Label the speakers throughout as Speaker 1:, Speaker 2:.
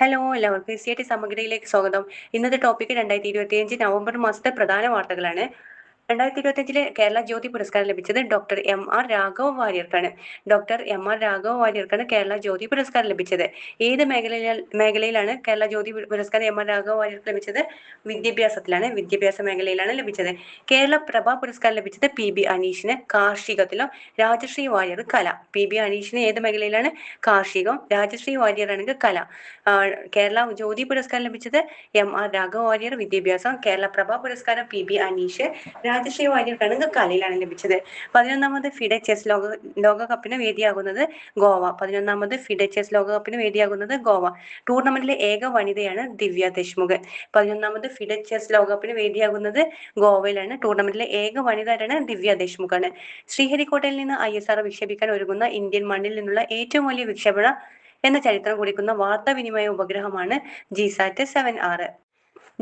Speaker 1: Hello എല്ലാവർക്കും S സമഗ്രയിലേക്ക് സ്വാഗതം. ഇന്നത്തെ ടോപ്പിക് 2025 നവംബർ മാസത്തെ പ്രധാന വാർത്തകളാണ്. 2025 കേരള ജ്യോതി പുരസ്കാരം ലഭിച്ചത് ഡോക്ടർ എം ആർ രാഘവ വാര്യർക്കാണ്. കേരള ജ്യോതി പുരസ്കാരം ലഭിച്ചത്. ഏത് മേഖലയിലാണ് കേരള ജ്യോതി പുരസ്കാരം എം ആർ രാഘവ വാര്യർക്ക് ലഭിച്ചത്? വിദ്യാഭ്യാസ മേഖലയിലാണ് ലഭിച്ചത്. കേരള പ്രഭ പുരസ്കാരം ലഭിച്ചത് പി ബി അനീഷിന് കാർഷികത്തിലും, രാജശ്രീ വാര്യർ കല. പി ബി അനീഷിന് ഏത് മേഖലയിലാണ്? കാർഷികം. രാജശ്രീ വാര്യർ ആണെങ്കിൽ കല. കേരള ജ്യോതി പുരസ്കാരം ലഭിച്ചത് എം ആർ രാഘവ വാര്യർ വിദ്യാഭ്യാസം, കേരള പ്രഭ പുരസ്കാരം പി ബി അനീഷ്, രാജശ്രീ വാര്യർക്കാണ് കലയിലാണ് ലഭിച്ചത്. 11ാമത് ഫിഡെ ചെസ് ലോകകപ്പിന് വേദിയാകുന്നത് ഗോവ. 11ാമത് ഫിഡെ ചെസ് ലോകകപ്പിന് വേദിയാകുന്നത് ഗോവ. ടൂർണമെന്റിലെ ഏക വനിതയാണ് ദിവ്യ ദേശ്മുഖ്. 11ാമത് ഫിഡെ ചെസ് ലോകകപ്പിന് വേദിയാകുന്നത് ഗോവയിലാണ്. ടൂർണമെന്റിലെ ഏക വനിതയാണ് ദിവ്യ ദേശ്മുഖാണ്. ശ്രീഹരിക്കോട്ടയിൽ നിന്ന് ISR വിക്ഷേപിക്കാൻ ഒരുങ്ങുന്ന ഇന്ത്യൻ മണ്ണിൽ നിന്നുള്ള ഏറ്റവും വലിയ വിക്ഷേപണ എന്ന ചരിത്രം കുറിക്കുന്ന വാർത്താവിനിമയ ഉപഗ്രഹമാണ് GSAT 7R.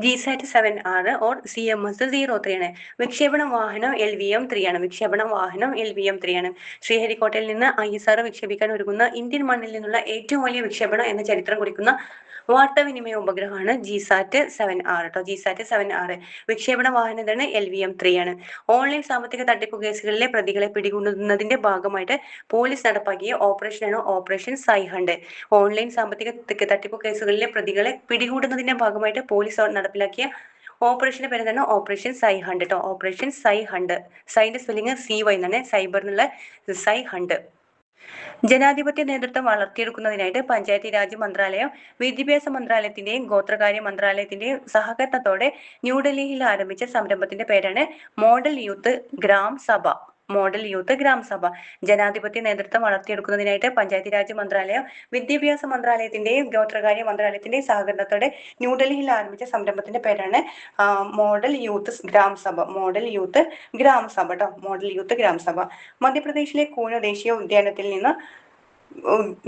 Speaker 1: GSAT 7R or CMS-03 ആണ്. വിക്ഷേപണ വാഹനം LVM-3 ആണ്. ശ്രീഹരിക്കോട്ടയിൽ നിന്ന് ISR വിക്ഷേപിക്കാൻ ഒരുങ്ങുന്ന ഇന്ത്യൻ മണ്ണിൽ നിന്നുള്ള ഏറ്റവും വലിയ വിക്ഷേപണം എന്ന ചരിത്രം കുറിക്കുന്ന വാർത്താവിനിമയ ഉപഗ്രഹമാണ് ജിസാറ്റ് 7R. വിക്ഷേപണ വാഹനം LVM-3 ആണ്. ഓൺലൈൻ സാമ്പത്തിക തട്ടിപ്പ് കേസുകളിലെ പ്രതികളെ പിടികൂടുന്നതിന്റെ ഭാഗമായിട്ട് പോലീസ് നടപ്പാക്കിയ ഓപ്പറേഷനാണ് ഓപ്പറേഷൻ സൈഹണ്ട്. ഓൺലൈൻ സാമ്പത്തിക തട്ടിപ്പ് കേസുകളിലെ പ്രതികളെ പിടികൂടുന്നതിന്റെ ഭാഗമായിട്ട് പോലീസ് നടപ്പിലാക്കിയ ഓപ്പറേഷന്റെ പേര് ഓപ്പറേഷൻ സൈഹണ്ട് ഓപ്പറേഷൻ സൈഹണ്ട്. സൈന്റെ സ്പെല്ലിംഗ് CY എന്നാണ്. സൈബർ എന്നുള്ള സൈഹണ്ട്. ജനാധിപത്യ നേതൃത്വം വളർത്തിയെടുക്കുന്നതിനായിട്ട് പഞ്ചായത്തി രാജ് മന്ത്രാലയം, വിദ്യാഭ്യാസ മന്ത്രാലയത്തിന്റെയും ഗോത്രകാര്യ മന്ത്രാലയത്തിന്റെയും സഹകരണത്തോടെ ന്യൂഡൽഹിയിൽ ആരംഭിച്ച സംരംഭത്തിന്റെ പേരാണ് മോഡൽ യൂത്ത് ഗ്രാം സഭ. ജനാധിപത്യ നേതൃത്വം വളർത്തിയെടുക്കുന്നതിനായിട്ട് പഞ്ചായത്തി രാജ് മന്ത്രാലയം, വിദ്യാഭ്യാസ മന്ത്രാലയത്തിന്റെയും ഗോത്രകാര്യ മന്ത്രാലയത്തിന്റെയും സഹകരണത്തോടെ ന്യൂഡൽഹിയിൽ ആരംഭിച്ച സംരംഭത്തിന്റെ പേരാണ് മോഡൽ യൂത്ത് ഗ്രാം സഭ. മധ്യപ്രദേശിലെ കൂന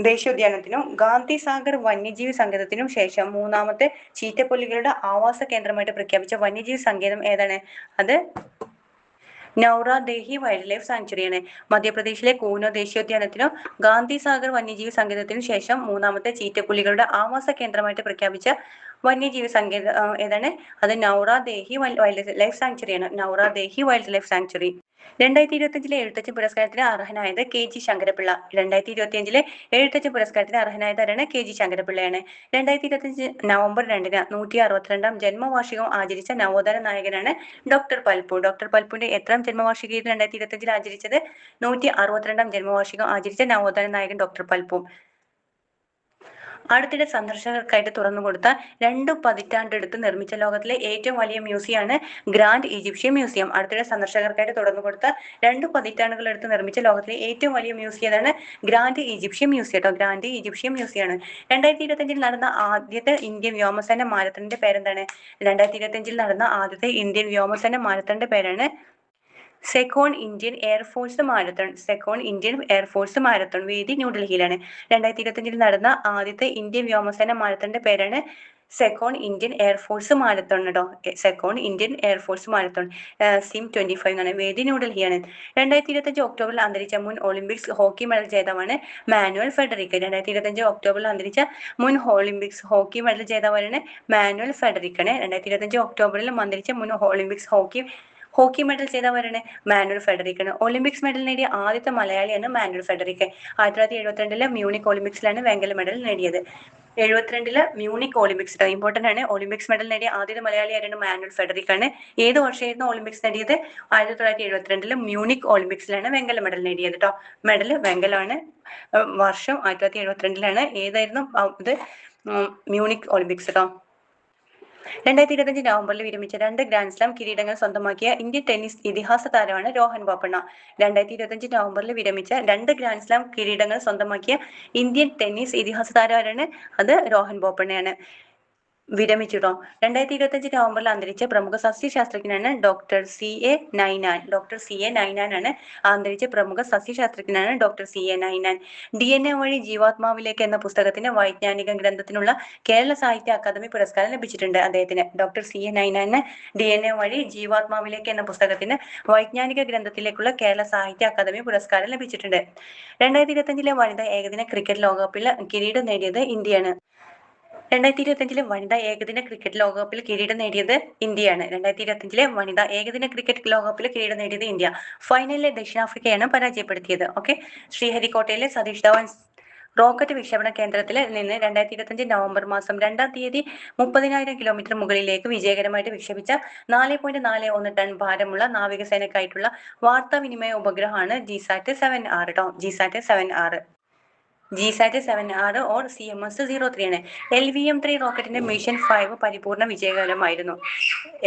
Speaker 1: ദേശീയോദ്യാനത്തിനും ഗാന്ധി സാഗർ വന്യജീവി സങ്കേതത്തിനും ശേഷം മൂന്നാമത്തെ ചീറ്റപ്പുലികളുടെ ആവാസ കേന്ദ്രമായിട്ട് പ്രഖ്യാപിച്ച വന്യജീവി സങ്കേതം ഏതാണ്? അത് നൗറ ദേഹി വൈൽഡ് ലൈഫ് സാങ്ച്വറിയാണ്. മധ്യപ്രദേശിലെ കൂനോ ദേശീയോദ്യാനത്തിനും ഗാന്ധി സാഗർ വന്യജീവി സങ്കേതത്തിനു ശേഷം മൂന്നാമത്തെ ചീറ്റപ്പുലികളുടെ ആവാസ കേന്ദ്രമായിട്ട് പ്രഖ്യാപിച്ച വന്യജീവി സങ്കേതം ഏതാണ്? അത് നൗറ ദേഹി വൈൽഡ് ലൈഫ് സാങ്ച്വറി. 2025 എഴുത്തച്ഛൻ പുരസ്കാരത്തിന് അർഹനായത് KG ശങ്കരപിള്ള. 2025 എഴുത്തച്ഛൻ പുരസ്കാരത്തിന് അർഹനായത് ആരാണ്? KG ശങ്കരപിള്ളയാണ്. 2025 നവംബർ 2 162ാം ജന്മവാർഷികം ആചരിച്ച നവോത്ഥാന നായകനാണ് ഡോക്ടർ പൽപു. ഡോക്ടർ പൽപുവിന്റെ എത്രാം ജന്മവാർഷികമായിരുന്നു 2025 ആചരിച്ചത്? 162ാം ജന്മവാർഷികം ആചരിച്ച നവോത്ഥാന നായകൻ ഡോക്ടർ പൽപു. അടുത്തിടെ സന്ദർശകർക്കായിട്ട് തുറന്നുകൊടുത്ത 2 പതിറ്റാണ്ടെടുത്ത് നിർമ്മിച്ച ലോകത്തിലെ ഏറ്റവും വലിയ മ്യൂസിയമാണ് ഗ്രാൻഡ് ഈജിപ്ഷ്യൻ മ്യൂസിയം. അടുത്തിടെ സന്ദർശകർക്കായിട്ട് തുറന്നുകൊടുത്ത 2 പതിറ്റാണ്ടുകളെടുത്ത് നിർമ്മിച്ച ലോകത്തിലെ ഏറ്റവും വലിയ മ്യൂസിയം ഏതാണ്? ഗ്രാൻഡ് ഈജിപ്ഷ്യൻ മ്യൂസിയം 2025 നടന്ന ആദ്യത്തെ ഇന്ത്യൻ വ്യോമസേന മാരത്തണിന്റെ പേരെന്താണ്? 2025 നടന്ന ആദ്യത്തെ ഇന്ത്യൻ വ്യോമസേന മാരത്തണിന്റെ പേരാണ് സെക്കോണ്ട് ഇന്ത്യൻ എയർഫോഴ്സ് മാരത്തൺ. വേദി ന്യൂഡൽഹിയിലാണ്. 2025 നടന്ന ആദ്യത്തെ ഇന്ത്യൻ വ്യോമസേന മാരത്തണിന്റെ പേരാണ് second Indian air force marathon SIM 25 എന്നാണ്. വേദി ന്യൂഡൽഹിയാണ്. 2025 ഒക്ടോബറിൽ അന്തരിച്ച മുൻ ഒളിമ്പിക്സ് ഹോക്കി മെഡൽ ജേതാവാണ് മാനുവൽ ഫെഡറിക്. 2025 ഒക്ടോബറിൽ അന്തരിച്ച മുൻ ഒളിമ്പിക്സ് ഹോക്കി മെഡൽ ജേതാവാണ് മാനുവൽ ഫെഡറിക് ആണ്. 2025 ഒക്ടോബറിൽ അന്തരിച്ച മുൻ ഒളിമ്പിക്സ് ഹോക്കി മെഡൽ ജേതാവാണ് മാനുവൽ ഫെഡറിക് ആണ്. ഒളിമ്പിക്സ് മെഡൽ നേടിയ ആദ്യത്തെ മലയാളിയാണ് മാനുവൽ ഫെഡറിക്. 1972 മ്യൂണിക് ഒളിമ്പിക്സിലാണ് വെങ്കല മെഡൽ നേടിയത്. 72 മ്യൂണിക് ഒളിമ്പിക്സ് ഇമ്പോർട്ടന്റ് ആണ്. ഒളിമ്പിക്സ് മെഡൽ നേടിയ ആദ്യത്തെ മലയാളി ആരാണ്? മാനുവൽ ഫെഡറിക് ആണ്. ഏത് വർഷമായിരുന്നു ഒളിമ്പിക്സ് നേടിയത്? 1972 മ്യൂണിക് ഒളിമ്പിക്സിലാണ് വെങ്കല മെഡൽ നേടിയത് മെഡൽ വെങ്കലമാണ്. വർഷം 1972 ഏതായിരുന്നു ഇത്? മ്യൂണിക് ഒളിമ്പിക്സ് 2025 നവംബറിൽ വിരമിച്ച 2 ഗ്രാൻഡ് സ്ലാം കിരീടങ്ങൾ സ്വന്തമാക്കിയ ഇന്ത്യൻ ടെന്നീസ് ഇതിഹാസ താരമാണ് രോഹൻ ബോപ്പണ്ണ. 2025 നവംബറിൽ വിരമിച്ച 2 ഗ്രാൻഡ് സ്ലാം കിരീടങ്ങൾ സ്വന്തമാക്കിയ ഇന്ത്യൻ ടെന്നീസ് ഇതിഹാസ താരമാണ് അത് രോഹൻ ബോപ്പണ്ണയാണ്. വിരമിച്ചു 2025 നവംബറിൽ അന്തരിച്ച പ്രമുഖ സസ്യശാസ്ത്രജ്ഞനാണ് ഡോക്ടർ CA നൈനാൻ ആണ്. അന്തരിച്ച പ്രമുഖ സസ്യശാസ്ത്രജ്ഞനാണ് ഡോക്ടർ CA നൈനാൻ. DNA വഴി ജീവാത്മാവിലേക്ക് എന്ന പുസ്തകത്തിന്റെ വൈജ്ഞാനിക ഗ്രന്ഥത്തിനുള്ള കേരള സാഹിത്യ അക്കാദമി പുരസ്കാരം ലഭിച്ചിട്ടുണ്ട് അദ്ദേഹത്തിന്. ഡോക്ടർ CA നൈനാന് DNA വഴി ജീവാത്മാവിലേക്ക് എന്ന പുസ്തകത്തിന് വൈജ്ഞാനിക ഗ്രന്ഥത്തിലേക്കുള്ള കേരള സാഹിത്യ അക്കാദമി പുരസ്കാരം ലഭിച്ചിട്ടുണ്ട്. 2025 വനിതാ ഏകദിന ക്രിക്കറ്റ് ലോകകപ്പിൽ കിരീടം നേടിയത് ഇന്ത്യയാണ്. 2025 വനിതാ ഏകദിന ക്രിക്കറ്റ് ലോകകപ്പിൽ കിരീടം നേടിയത് ഇന്ത്യയാണ്. 2025 വനിതാ ഏകദിന ക്രിക്കറ്റ് ലോകകപ്പിൽ കിരീടം നേടിയത് ഇന്ത്യ. ഫൈനലിലെ ദക്ഷിണാഫ്രിക്കയാണ് പരാജയപ്പെടുത്തിയത്. ഓക്കെ. ശ്രീഹരിക്കോട്ടയിലെ സതീഷ് ധവാൻ റോക്കറ്റ് വിക്ഷേപണ കേന്ദ്രത്തിൽ നിന്ന് 2025 നവംബർ മാസം 2-ാം തീയതി 30,000 കിലോമീറ്റർ മുകളിലേക്ക് വിജയകരമായിട്ട് വിക്ഷേപിച്ച 4.41 ടൺ ഭാരമുള്ള നാവികസേനയ്ക്കായിട്ടുള്ള വാർത്താവിനിമയ ഉപഗ്രഹമാണ് ജിസാറ്റ് 7R കേട്ടോ. GSAT 7R GSAT 7R or CMS-03 ആണ്. LVM-3 റോക്കറ്റിന്റെ മിഷൻ 5 പരിപൂർണ വിജയകരമായിരുന്നു.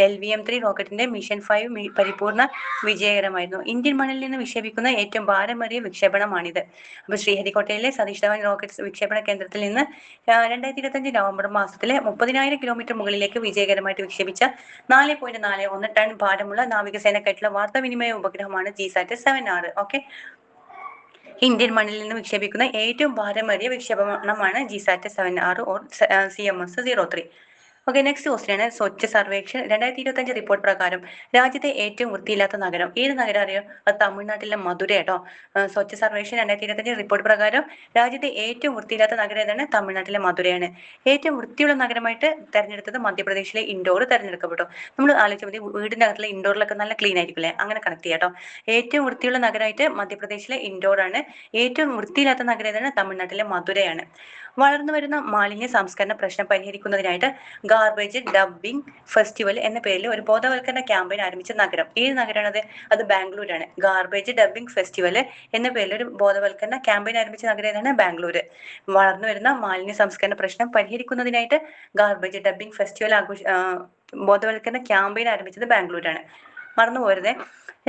Speaker 1: LVM-3 റോക്കറ്റിന്റെ മിഷൻ 5 പരിപൂർണ വിജയകരമായിരുന്നു. ഇന്ത്യൻ മണ്ണിൽ നിന്ന് വിക്ഷേപിക്കുന്ന ഏറ്റവും ഭാരമേറിയ വിക്ഷേപണമാണിത്. അപ്പോൾ ശ്രീഹരിക്കോട്ടയിലെ സതീഷ് ധവാൻ റോക്കറ്റ് വിക്ഷേപണ കേന്ദ്രത്തിൽ നിന്ന് 2025 നവംബർ മാസത്തിലെ 30,000 കിലോമീറ്റർ മുകളിലേക്ക് വിജയകരമായിട്ട് വിക്ഷേപിച്ച 4.41 ടൺ ഭാരമുള്ള നാവികസേനയ്ക്കായിട്ടുള്ള വാർത്താവിനിമയ ഉപഗ്രഹമാണ് ജിസാറ്റ് 7R. ഓക്കെ. ഇന്ത്യൻ മണ്ണിൽ നിന്ന് വിക്ഷേപിക്കുന്ന ഏറ്റവും ഭാരമേറിയ വിക്ഷേപണമാണ് GSAT 7R or CMS-03. Okay. Next question ആണ് സ്വച്ഛ് സർവേക്ഷൺ 2025 റിപ്പോർട്ട് പ്രകാരം രാജ്യത്തെ ഏറ്റവും വൃത്തിയില്ലാത്ത നഗരം ഏത് നഗരം അറിയോ? അത് തമിഴ്നാട്ടിലെ മധുര കേട്ടോ. സ്വച്ഛ് സർവേക്ഷൺ 2025 റിപ്പോർട്ട് പ്രകാരം രാജ്യത്തെ ഏറ്റവും വൃത്തിയില്ലാത്ത നഗരം ഏതാണ്? തമിഴ്നാട്ടിലെ മധുരയാണ്. ഏറ്റവും വൃത്തിയുള്ള നഗരമായിട്ട് തെരഞ്ഞെടുത്തത് മധ്യപ്രദേശിലെ ഇൻഡോർ തെരഞ്ഞെടുക്കപ്പെട്ടു. നമ്മൾ ആലോചിച്ച മതി, വീടിന്റെ അകത്തുള്ള ഇൻഡോറിലൊക്കെ നല്ല ക്ലീൻ ആയിരിക്കില്ലേ, അങ്ങനെ കണക്ട് ചെയ്യാം കേട്ടോ. ഏറ്റവും വൃത്തിയുള്ള നഗരമായിട്ട് മധ്യപ്രദേശിലെ ഇൻഡോർ ആണ്. ഏറ്റവും വൃത്തിയില്ലാത്ത നഗരം ഏതാണ്? തമിഴ്നാട്ടിലെ മധുരയാണ്. വളർന്നു വരുന്ന മാലിന്യ സംസ്കരണ പ്രശ്നം പരിഹരിക്കുന്നതിനായിട്ട് ഗാർബേജ് ഡംപിംഗ് ഫെസ്റ്റിവൽ എന്ന പേരിൽ ഒരു ബോധവൽക്കരണ ക്യാമ്പയിൻ ആരംഭിച്ച നഗരം ഏത് നഗരമാണത്? അത് ബാംഗ്ലൂരാണ്. ഗാർബേജ് ഡംപിംഗ് ഫെസ്റ്റിവൽ എന്ന പേരിൽ ഒരു ബോധവൽക്കരണ ക്യാമ്പയിൻ ആരംഭിച്ച നഗരം ഏതാണ്? ബാംഗ്ലൂര്. വളർന്നു വരുന്ന മാലിന്യ സംസ്കരണ പ്രശ്നം പരിഹരിക്കുന്നതിനായിട്ട് ഗാർബേജ് ഡംപിംഗ് ഫെസ്റ്റിവൽ ബോധവൽക്കരണ ക്യാമ്പയിൻ ആരംഭിച്ചത് ബാംഗ്ലൂരാണ്. മറന്നുപോരുതേ.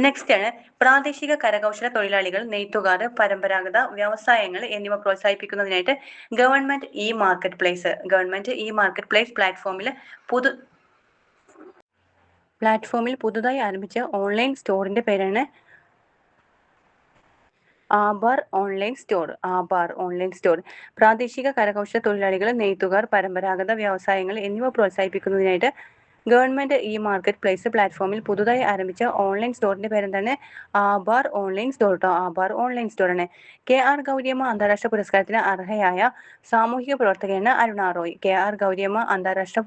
Speaker 1: നെക്സ്റ്റ് ആണ് പ്രാദേശിക കരകൗശല തൊഴിലാളികൾ, നെയ്ത്തുകാർ, പരമ്പരാഗത വ്യവസായങ്ങൾ എന്നിവ പ്രോത്സാഹിപ്പിക്കുന്നതിനായിട്ട് ഗവൺമെന്റ് ഇ മാർക്കറ്റ് പ്ലേസ് പ്ലാറ്റ്ഫോമിൽ പുതുതായി ആരംഭിച്ച ഓൺലൈൻ സ്റ്റോറിന്റെ പേരാണ് ആബാർ ഓൺലൈൻ സ്റ്റോർ. പ്രാദേശിക കരകൗശല തൊഴിലാളികൾ, നെയ്ത്തുകാർ, പരമ്പരാഗത വ്യവസായങ്ങൾ എന്നിവ പ്രോത്സാഹിപ്പിക്കുന്നതിനായിട്ട് ഗവൺമെന്റ് ഇ മാർക്കറ്റ് പ്ലേസ് പ്ലാറ്റ്ഫോമിൽ പുതുതായി ആരംഭിച്ച ഓൺലൈൻ സ്റ്റോറിന്റെ പേരെന്താണ്? ആബാർ ഓൺലൈൻ സ്റ്റോർ കേട്ടോ. ആബാർ ഓൺലൈൻ സ്റ്റോറാണ്. KR ഗൗരിയമ്മ അന്താരാഷ്ട്ര പുരസ്കാരത്തിന് അർഹയായ സാമൂഹിക പ്രവർത്തകയാണ് അരുണ റോയ്. KR ഗൗരിയമ്മ അന്താരാഷ്ട്ര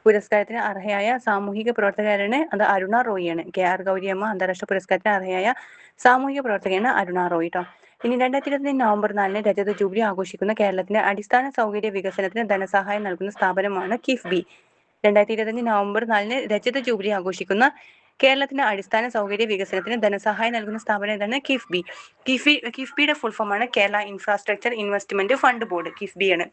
Speaker 1: പുരസ്കാരത്തിന് അർഹയായ സാമൂഹിക പ്രവർത്തകരാണ് അത് അരുണ റോയ് ആണ്. KR ഗൗരിയമ്മ അന്താരാഷ്ട്ര പുരസ്കാരത്തിന് അർഹയായ സാമൂഹിക പ്രവർത്തകയാണ് അരുണ റോയ് കേട്ടോ. ഇനി 2025 നവംബർ 4 രജത ജൂബിലി ആഘോഷിക്കുന്ന കേരളത്തിന്റെ അടിസ്ഥാന സൗകര്യ വികസനത്തിന് ധനസഹായം നൽകുന്ന സ്ഥാപനമാണ് കിഫ്ബി. 2025 നവംബർ 4 രജത ജൂബിലി ആഘോഷിക്കുന്ന കേരളത്തിന്റെ അടിസ്ഥാന സൗകര്യ വികസനത്തിന് ധനസഹായം നൽകുന്ന സ്ഥാപനം ഏതാണ്? കിഫ്ബി. കിഫ്ബിയുടെ ഫുൾ ഫോമാണ് Kerala infrastructure investment fund board. കിഫ്ബിയാണ്.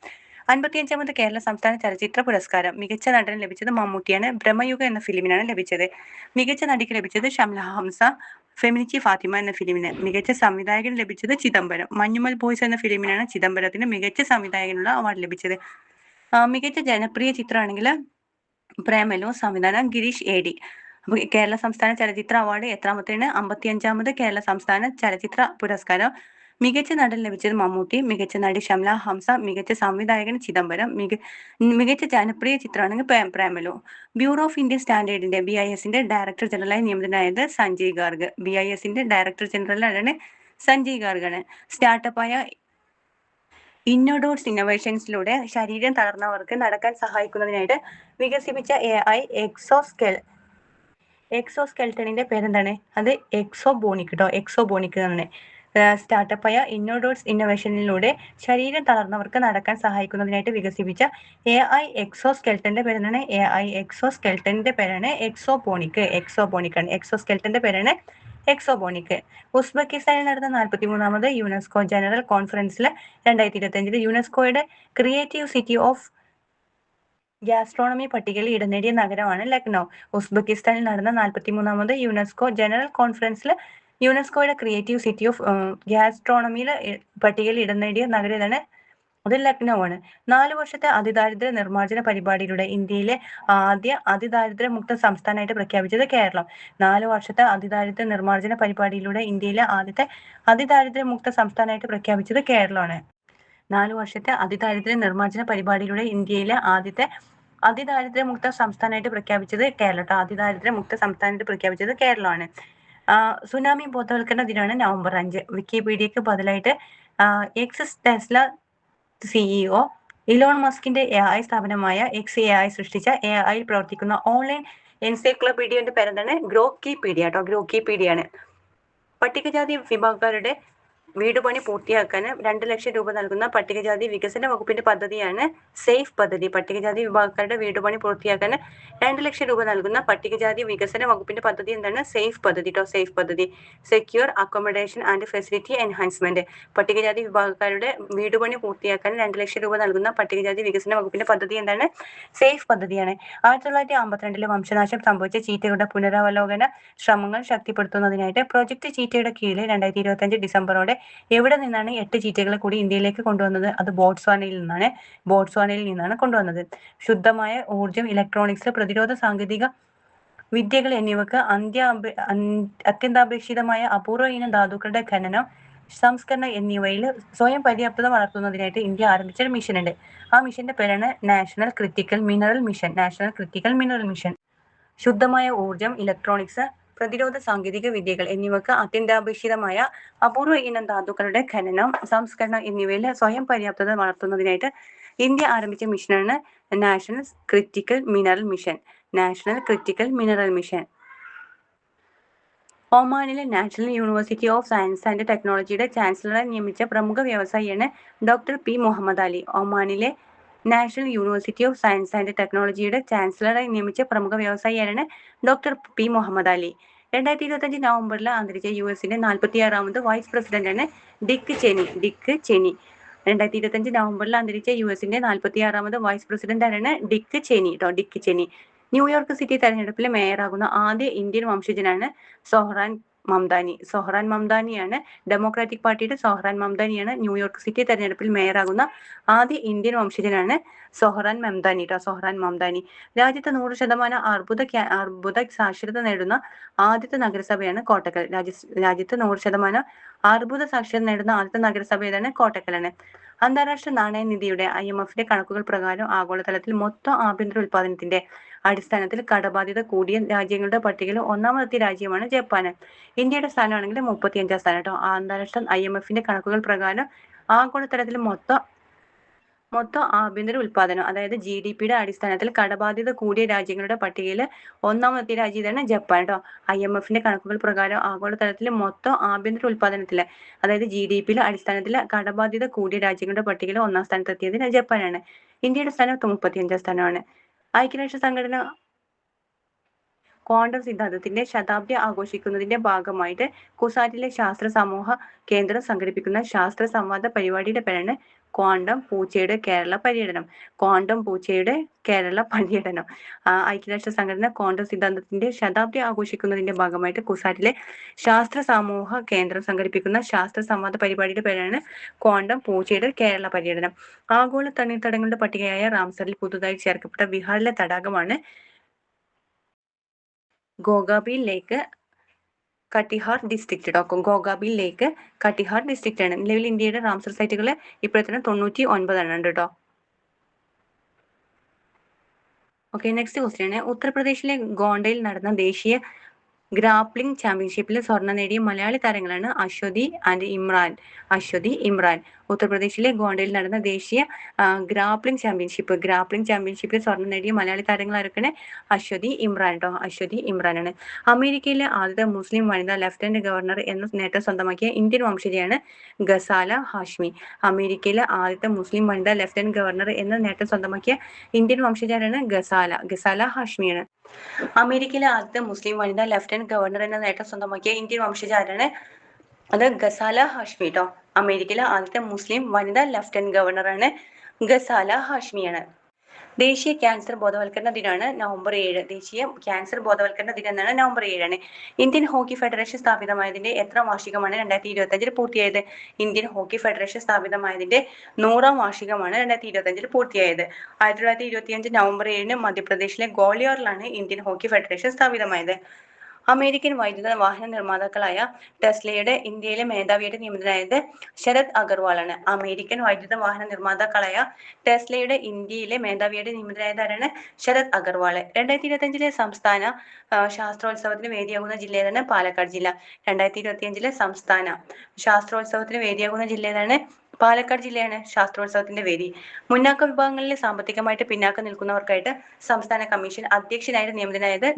Speaker 1: 55ാമത് കേരള സംസ്ഥാന ചലച്ചിത്ര പുരസ്കാരം മികച്ച നടന് ലഭിച്ചത് മമ്മൂട്ടിയാണ്. ബ്രഹ്മയുഗം എന്ന ഫിലിമിനാണ് ലഭിച്ചത്. മികച്ച നടിക്ക് ലഭിച്ചത് ഷംല ഹംസ ഫെമിനിച്ചി ഫാത്തിമ എന്ന ഫിലിമിന്. മികച്ച സംവിധായകന് ലഭിച്ചത് ചിദംബരം. മഞ്ഞുമൽ ബോയ്സ് എന്ന ഫിലിമിനാണ് ചിദംബരത്തിന് മികച്ച സംവിധായകനുള്ള അവാർഡ് ലഭിച്ചത്. മികച്ച ജനപ്രിയ ചിത്രമാണെങ്കിൽ പ്രേമലു, സംവിധാനം ഗിരീഷ് AD. അപ്പോൾ കേരള സംസ്ഥാന ചലച്ചിത്ര അവാർഡ് എത്രാമത്തേണ്? 55ാമത് കേരള സംസ്ഥാന ചലച്ചിത്ര പുരസ്കാരം. മികച്ച നടൻ ലഭിച്ചത് മമ്മൂട്ടി, മികച്ച നടി ഷംല ഹംസ, മികച്ച സംവിധായകൻ ചിദംബരം, മികച്ച ജനപ്രിയ ചിത്രമാണെങ്കിൽ പ്രേമലു. ബ്യൂറോ ഓഫ് ഇന്ത്യൻ സ്റ്റാൻഡേർഡിന്റെ BISന്റെ ഡയറക്ടർ ജനറലായി നിയമിതനായത് സഞ്ജയ് ഗാർഗ്. BISന്റെ ഡയറക്ടർ ജനറലാണ് സഞ്ജയ് ഗാർഗാണ്. സ്റ്റാർട്ടപ്പായ ഇന്നോഡോട്സ് ഇന്നോവേഷൻസിലൂടെ ശരീരം തളർന്നവർക്ക് നടക്കാൻ സഹായിക്കുന്നതിനായിട്ട് വികസിപ്പിച്ച AI എക്സോസ്കെൽട്ടണിന്റെ പേരെന്താണ്? അത് എക്സോബോണിക് കേട്ടോ. എക്സോബോണിക് എന്നാണ്. സ്റ്റാർട്ടപ്പായ ഇന്നോഡോട്സ് ഇന്നോവേഷനിലൂടെ ശരീരം തളർന്നവർക്ക് നടക്കാൻ സഹായിക്കുന്നതിനായിട്ട് വികസിപ്പിച്ച AI എക്സോസ്കെൽട്ടന്റെ പേരെന്താണ്? AI എക്സോസ്കെൽട്ടന്റെ പേരാണ് എക്സോബോണിക്. ആണ്. എക്സോസ്കെൽട്ടന്റെ പേരാണ് എക്സോബോണിക്. ഉസ്ബെക്കിസ്ഥാനിൽ നടന്ന 43ാമത് യുനെസ്കോ ജനറൽ കോൺഫറൻസിൽ 2025 യുനെസ്കോയുടെ ക്രിയേറ്റീവ് സിറ്റി ഓഫ് ഗ്യാസ്ട്രോണമി പട്ടികയിൽ ഇടം നേടിയ നഗരമാണ് ലക്നൗ. ഉസ്ബെക്കിസ്ഥാനിൽ നടന്ന 43ാമത് യുനെസ്കോ ജനറൽ കോൺഫറൻസിൽ യുനെസ്കോയുടെ ക്രിയേറ്റീവ് സിറ്റി ഓഫ് ഗ്യാസ്ട്രോണമിയിലെ പട്ടികയിൽ ഇടം നേടിയ നഗരം ഏതാണ്? അത് ലക്നൗ ആണ്. 4 വർഷത്തെ അതിദാരിദ്ര്യ നിർമ്മാർജ്ജന പരിപാടിയിലൂടെ ഇന്ത്യയിലെ ആദ്യ അതിദാരിദ്ര്യമുക്ത സംസ്ഥാനമായിട്ട് പ്രഖ്യാപിച്ചത് കേരളം. 4 വർഷത്തെ അതിദാരിദ്ര്യ നിർമ്മാർജ്ജന പരിപാടിയിലൂടെ ഇന്ത്യയിലെ ആദ്യത്തെ അതിദാരിദ്ര്യമുക്ത സംസ്ഥാനമായിട്ട് പ്രഖ്യാപിച്ചത് കേരളമാണ്. 4 വർഷത്തെ അതിദാരിദ്ര്യ നിർമ്മാർജ്ജന പരിപാടിയിലൂടെ ഇന്ത്യയിലെ ആദ്യത്തെ അതിദാരിദ്ര്യമുക്ത സംസ്ഥാനമായിട്ട് പ്രഖ്യാപിച്ചത് കേരളം. അതിദാരിദ്ര്യമുക്ത സംസ്ഥാനമായിട്ട് പ്രഖ്യാപിച്ചത് കേരളമാണ്. സുനാമി ബോധവൽക്കരണ ദിനമാണ് നവംബർ 5. വിക്കിപീഡിയക്ക് ബദലായിട്ട് എക്സ് ടെസ്ല CEO ഇലോൺ മസ്കിന്റെ AI സ്ഥാപനമായ XAI സൃഷ്ടിച്ച AI പ്രവർത്തിക്കുന്ന ഓൺലൈൻ എൻസൈക്ലോപീഡിയന്റെ പേരെന്താണ്? ഗ്രോക്കിപീഡിയ കേട്ടോ. ഗ്രോക്കിപീഡിയാണ്. പട്ടികജാതി വിഭാഗക്കാരുടെ വീടുപണി പൂർത്തിയാക്കാൻ 2 ലക്ഷം രൂപ നൽകുന്ന പട്ടികജാതി വികസന വകുപ്പിന്റെ പദ്ധതിയാണ് സേഫ് പദ്ധതി. പട്ടികജാതി വിഭാഗക്കാരുടെ വീടുപണി പൂർത്തിയാക്കാൻ 2 ലക്ഷം രൂപ നൽകുന്ന പട്ടികജാതി വികസന വകുപ്പിന്റെ പദ്ധതി എന്താണ്? സേഫ് പദ്ധതി കേട്ടോ. സേഫ് പദ്ധതി. Secure accommodation and facility enhancement. പട്ടികജാതി വിഭാഗക്കാരുടെ വീടുപണി പൂർത്തിയാക്കാൻ 2 ലക്ഷം രൂപ നൽകുന്ന പട്ടികജാതി വികസന വകുപ്പിന്റെ പദ്ധതി എന്താണ്? സേഫ് പദ്ധതിയാണ്. 1952 വംശനാശം സംഭവിച്ച ചീറ്റകളുടെ പുനരവലോകന ശ്രമങ്ങൾ ശക്തിപ്പെടുത്തുന്നതിനായിട്ട് പ്രൊജക്ട് ചീറ്റയുടെ കീഴിൽ 2025 ഡിസംബറോടെ എവിടെ നിന്നാണ് 8 ചീറ്റകളെ കൂടി ഇന്ത്യയിലേക്ക് കൊണ്ടുവന്നത്? അത് ബോട്സ്വാനയിൽ നിന്നാണ് കൊണ്ടുവന്നത്. ശുദ്ധമായ ഊർജം, ഇലക്ട്രോണിക്സ്, പ്രതിരോധ സാങ്കേതിക വിദ്യകൾ എന്നിവക്ക് അത്യന്താപേക്ഷിതമായ അപൂർവ ഇനം ധാതുക്കളുടെ ഖനനം, സംസ്കരണം എന്നിവയിൽ സ്വയം പര്യാപ്തത വളർത്തുന്നതിനായിട്ട് ഇന്ത്യ ആരംഭിച്ച ഒരു മിഷൻ ഉണ്ട്. ആ മിഷന്റെ പേരാണ് നാഷണൽ ക്രിട്ടിക്കൽ മിനറൽ മിഷൻ. ശുദ്ധമായ ഊർജം, ഇലക്ട്രോണിക്സ്, പ്രതിരോധ സാങ്കേതിക വിദ്യകൾ എന്നിവക്ക് അത്യന്താപേക്ഷിതമായ അപൂർവ ഇനം ധാതുക്കളുടെ ഖനനം, സംസ്കരണം എന്നിവയിൽ സ്വയം പര്യാപ്തത വളർത്തുന്നതിനായിട്ട് ഇന്ത്യ ആരംഭിച്ച മിഷനാണ് നാഷണൽ ക്രിട്ടിക്കൽ മിനറൽ മിഷൻ. ഒമാനിലെ national university of science and ടെക്നോളജിയുടെ ചാൻസലറെ നിയമിച്ച പ്രമുഖ വ്യവസായിയാണ് ഡോക്ടർ പി മുഹമ്മദ് അലി. ഒമാനിലെ national university of science and ടെക്നോളജിയുടെ ചാൻസലറായി നിയമിച്ച പ്രമുഖ വ്യവസായിയാണ് ഡോക്ടർ പി മുഹമ്മദ് അലി. 2025 നവംബറിൽ അന്തരിച്ച US-ന്റെ 46ാമത് വൈസ് പ്രസിഡന്റാണ് ഡിക്ക് ചെനി. 2025 നവംബറിൽ അന്തരിച്ച US-ന്റെ 46ാമത് വൈസ് പ്രസിഡന്റ് ആരാണ്? ഡിക്ക് ചെനി. ന്യൂയോർക്ക് സിറ്റി തെരഞ്ഞെടുപ്പിൽ മേയറാകുന്ന ആദ്യ ഇന്ത്യൻ വംശജനാണ് സൊഹ്റാൻ മംദാനിയാണ്. ഡെമോക്രാറ്റിക് പാർട്ടിയുടെ സൊഹ്റാൻ മംദാനിയാണ് ന്യൂയോർക്ക് സിറ്റി തെരഞ്ഞെടുപ്പിൽ മേയറാകുന്ന ആദ്യ ഇന്ത്യൻ വംശജനാണ് സൊഹ്റാൻ മംദാനി. രാജ്യത്ത് 100% അർബുദ സാക്ഷരത നേടുന്ന ആദ്യത്തെ നഗരസഭയാണ് കോട്ടക്കൽ. രാജ്യത്ത് 100% അർബുദ സാക്ഷരത നേടുന്ന ആദ്യത്തെ നഗരസഭ ഏതാണ്? കോട്ടക്കലാണ്. അന്താരാഷ്ട്ര നാണയനിധിയുടെ IMFന്റെ കണക്കുകൾ പ്രകാരം ആഗോളതലത്തിൽ മൊത്തം ആഭ്യന്തര ഉൽപാദനത്തിന്റെ അടിസ്ഥാനത്തിൽ കടബാധ്യത കൂടിയ രാജ്യങ്ങളുടെ പട്ടികയിൽ ഒന്നാമത്തെ രാജ്യമാണ് ജപ്പാൻ. ഇന്ത്യയുടെ സ്ഥാനമാണെങ്കിൽ 35ാം സ്ഥാനം കേട്ടോ. അന്താരാഷ്ട്ര IMFന്റെ കണക്കുകൾ പ്രകാരം ആഗോളതലത്തിൽ മൊത്തം ആഭ്യന്തര ഉൽപാദനം, അതായത് GDPയുടെ അടിസ്ഥാനത്തിൽ കടബാധ്യത കൂടിയ രാജ്യങ്ങളുടെ പട്ടികയിൽ ഒന്നാമത്തെ രാജ്യം ഇതാണ് ജപ്പാൻ കേട്ടോ. IMFന്റെ കണക്കുകൾ പ്രകാരം ആഗോളതലത്തിൽ മൊത്തം ആഭ്യന്തര ഉൽപാദനത്തില്, അതായത് GDPയുടെ അടിസ്ഥാനത്തിൽ കടബാധ്യത കൂടിയ രാജ്യങ്ങളുടെ പട്ടികയിൽ ഒന്നാം സ്ഥാനത്തെത്തിയത് ജപ്പാനാണ്. ഇന്ത്യയുടെ സ്ഥാനം 35ാം സ്ഥാനമാണ്. ഐക്യരാഷ്ട്ര സംഘടന ക്വാണ്ടം സിദ്ധാന്തത്തിന്റെ ശതാബ്ദി ആഘോഷിക്കുന്നതിന്റെ ഭാഗമായിട്ട് കുസാറ്റിലെ ശാസ്ത്ര സമൂഹ കേന്ദ്രം സംഘടിപ്പിക്കുന്ന ശാസ്ത്ര സംവാദ പരിപാടിയുടെ പേരാണ് ക്വാണ്ടം പൂച്ചയുടെ കേരള പര്യടനം. ഐക്യരാഷ്ട്ര സംഘടന ക്വാണ്ടം സിദ്ധാന്തത്തിന്റെ ശതാബ്ദി ആഘോഷിക്കുന്നതിന്റെ ഭാഗമായിട്ട് കുസാറ്റിലെ ശാസ്ത്ര സമൂഹ കേന്ദ്രം സംഘടിപ്പിക്കുന്ന ശാസ്ത്ര സംവാദ പരിപാടിയുടെ പേരാണ് ക്വാണ്ടം പൂച്ചയുടെ കേരള പര്യടനം. ആഗോള തണ്ണീർത്തടങ്ങളുടെ പട്ടികയായ റാംസറിൽ പുതുതായി ചേർക്കപ്പെട്ട ബീഹാറിലെ തടാകമാണ് ഗോഗാബി ലേക്ക് കട്ടിഹാർ ഡിസ്ട്രിക്റ്റ് ആണ്. നിലവിൽ ഇന്ത്യയുടെ റാംസർ സൈറ്റുകൾ ഇപ്പോഴത്തെ 99 കേട്ടോ. ഓക്കെ, നെക്സ്റ്റ് ക്വസ്റ്റ്യൻ ആണ്. ഉത്തർപ്രദേശിലെ ഗോണ്ടയിൽ നടന്ന ദേശീയ ഗ്രാപ്ലിംഗ് ചാമ്പ്യൻഷിപ്പിൽ സ്വർണ്ണം നേടിയ മലയാളി താരങ്ങളാണ് അശ്വതി ഇമ്രാൻ. ഉത്തർപ്രദേശിലെ ഗോണ്ടയിൽ നടന്ന ദേശീയ ഗ്രാപ്ലിംഗ് ചാമ്പ്യൻഷിപ്പിൽ സ്വർണ്ണം നേടിയ മലയാളി താരങ്ങൾ ആരൊക്കെയാണ്? അശ്വതി ഇമ്രാനാണ്. അമേരിക്കയിലെ ആദ്യത്തെ മുസ്ലിം വനിതാ ലഫ്റ്റനന്റ് ഗവർണർ എന്ന നേട്ടം സ്വന്തമാക്കിയ ഇന്ത്യൻ വംശജയാണ് ഗസാല ഹാഷ്മി. അമേരിക്കയിലെ ആദ്യത്തെ മുസ്ലിം വനിതാ ലഫ്റ്റനന്റ് ഗവർണർ എന്ന നേട്ടം സ്വന്തമാക്കിയ ഇന്ത്യൻ വംശജരാണ് ഗസാല ഹാഷ്മിയാണ്. അമേരിക്കയിലെ ആദ്യത്തെ മുസ്ലിം വനിതാ ലഫ്റ്റനന്റ് ഗവർണർ എന്ന നേട്ടം സ്വന്തമാക്കിയ ഇന്ത്യൻ വംശജരാണ് അത് ഗസാല ഹാഷ്മി കേട്ടോ. അമേരിക്കയിലെ ആദ്യത്തെ മുസ്ലിം വനിതാ ലഫ്റ്റനന്റ് ഗവർണറാണ് ഗസാല ഹാഷ്മിയാണ്. ദേശീയ ക്യാൻസർ ബോധവൽക്കരണ ദിനമാണ് നവംബർ 7. ദേശീയ ക്യാൻസർ ബോധവൽക്കരണ ദിനം എന്നാണ് നവംബർ 7. ഇന്ത്യൻ ഹോക്കി ഫെഡറേഷൻ സ്ഥാപിതമായതിന്റെ എത്രാം വാർഷികമാണ് 2025 പൂർത്തിയായത്? ഇന്ത്യൻ ഹോക്കി ഫെഡറേഷൻ സ്ഥാപിതമായതിന്റെ 100ാം വാർഷികമാണ് 2025 പൂർത്തിയായത്. 1925 നവംബർ 7 മധ്യപ്രദേശിലെ ഗ്വാളിയോറിലാണ് ഇന്ത്യൻ ഹോക്കി ഫെഡറേഷൻ സ്ഥാപിതമായത്. അമേരിക്കൻ വൈദ്യുത വാഹന നിർമ്മാതാക്കളായ ടെസ്ലയുടെ ഇന്ത്യയിലെ മേധാവിയായിട്ട് നിയമിതനായത് ശരത് അഗർവാളാണ്. അമേരിക്കൻ വൈദ്യുത വാഹന നിർമ്മാതാക്കളായ ടെസ്ലയുടെ ഇന്ത്യയിലെ മേധാവിയായിട്ട് നിയമിതനായത് ആരാണ്? ശരത് അഗർവാള്. 2025 സംസ്ഥാന ശാസ്ത്രോത്സവത്തിന് വേദിയാകുന്ന ജില്ല ഏതാണ്? പാലക്കാട് ജില്ല. 2025 സംസ്ഥാന ശാസ്ത്രോത്സവത്തിന് വേദിയാകുന്ന ജില്ല ഏതാണ്? പാലക്കാട് ജില്ലയാണ് ശാസ്ത്രോത്സവത്തിന്റെ വേദി. മുന്നാക്ക വിഭാഗങ്ങളിലെ സാമ്പത്തികമായിട്ട് പിന്നാക്കം നിൽക്കുന്നവർക്കായിട്ട് സംസ്ഥാന കമ്മീഷൻ അധ്യക്ഷനായിട്ട് നിയമിതനായത്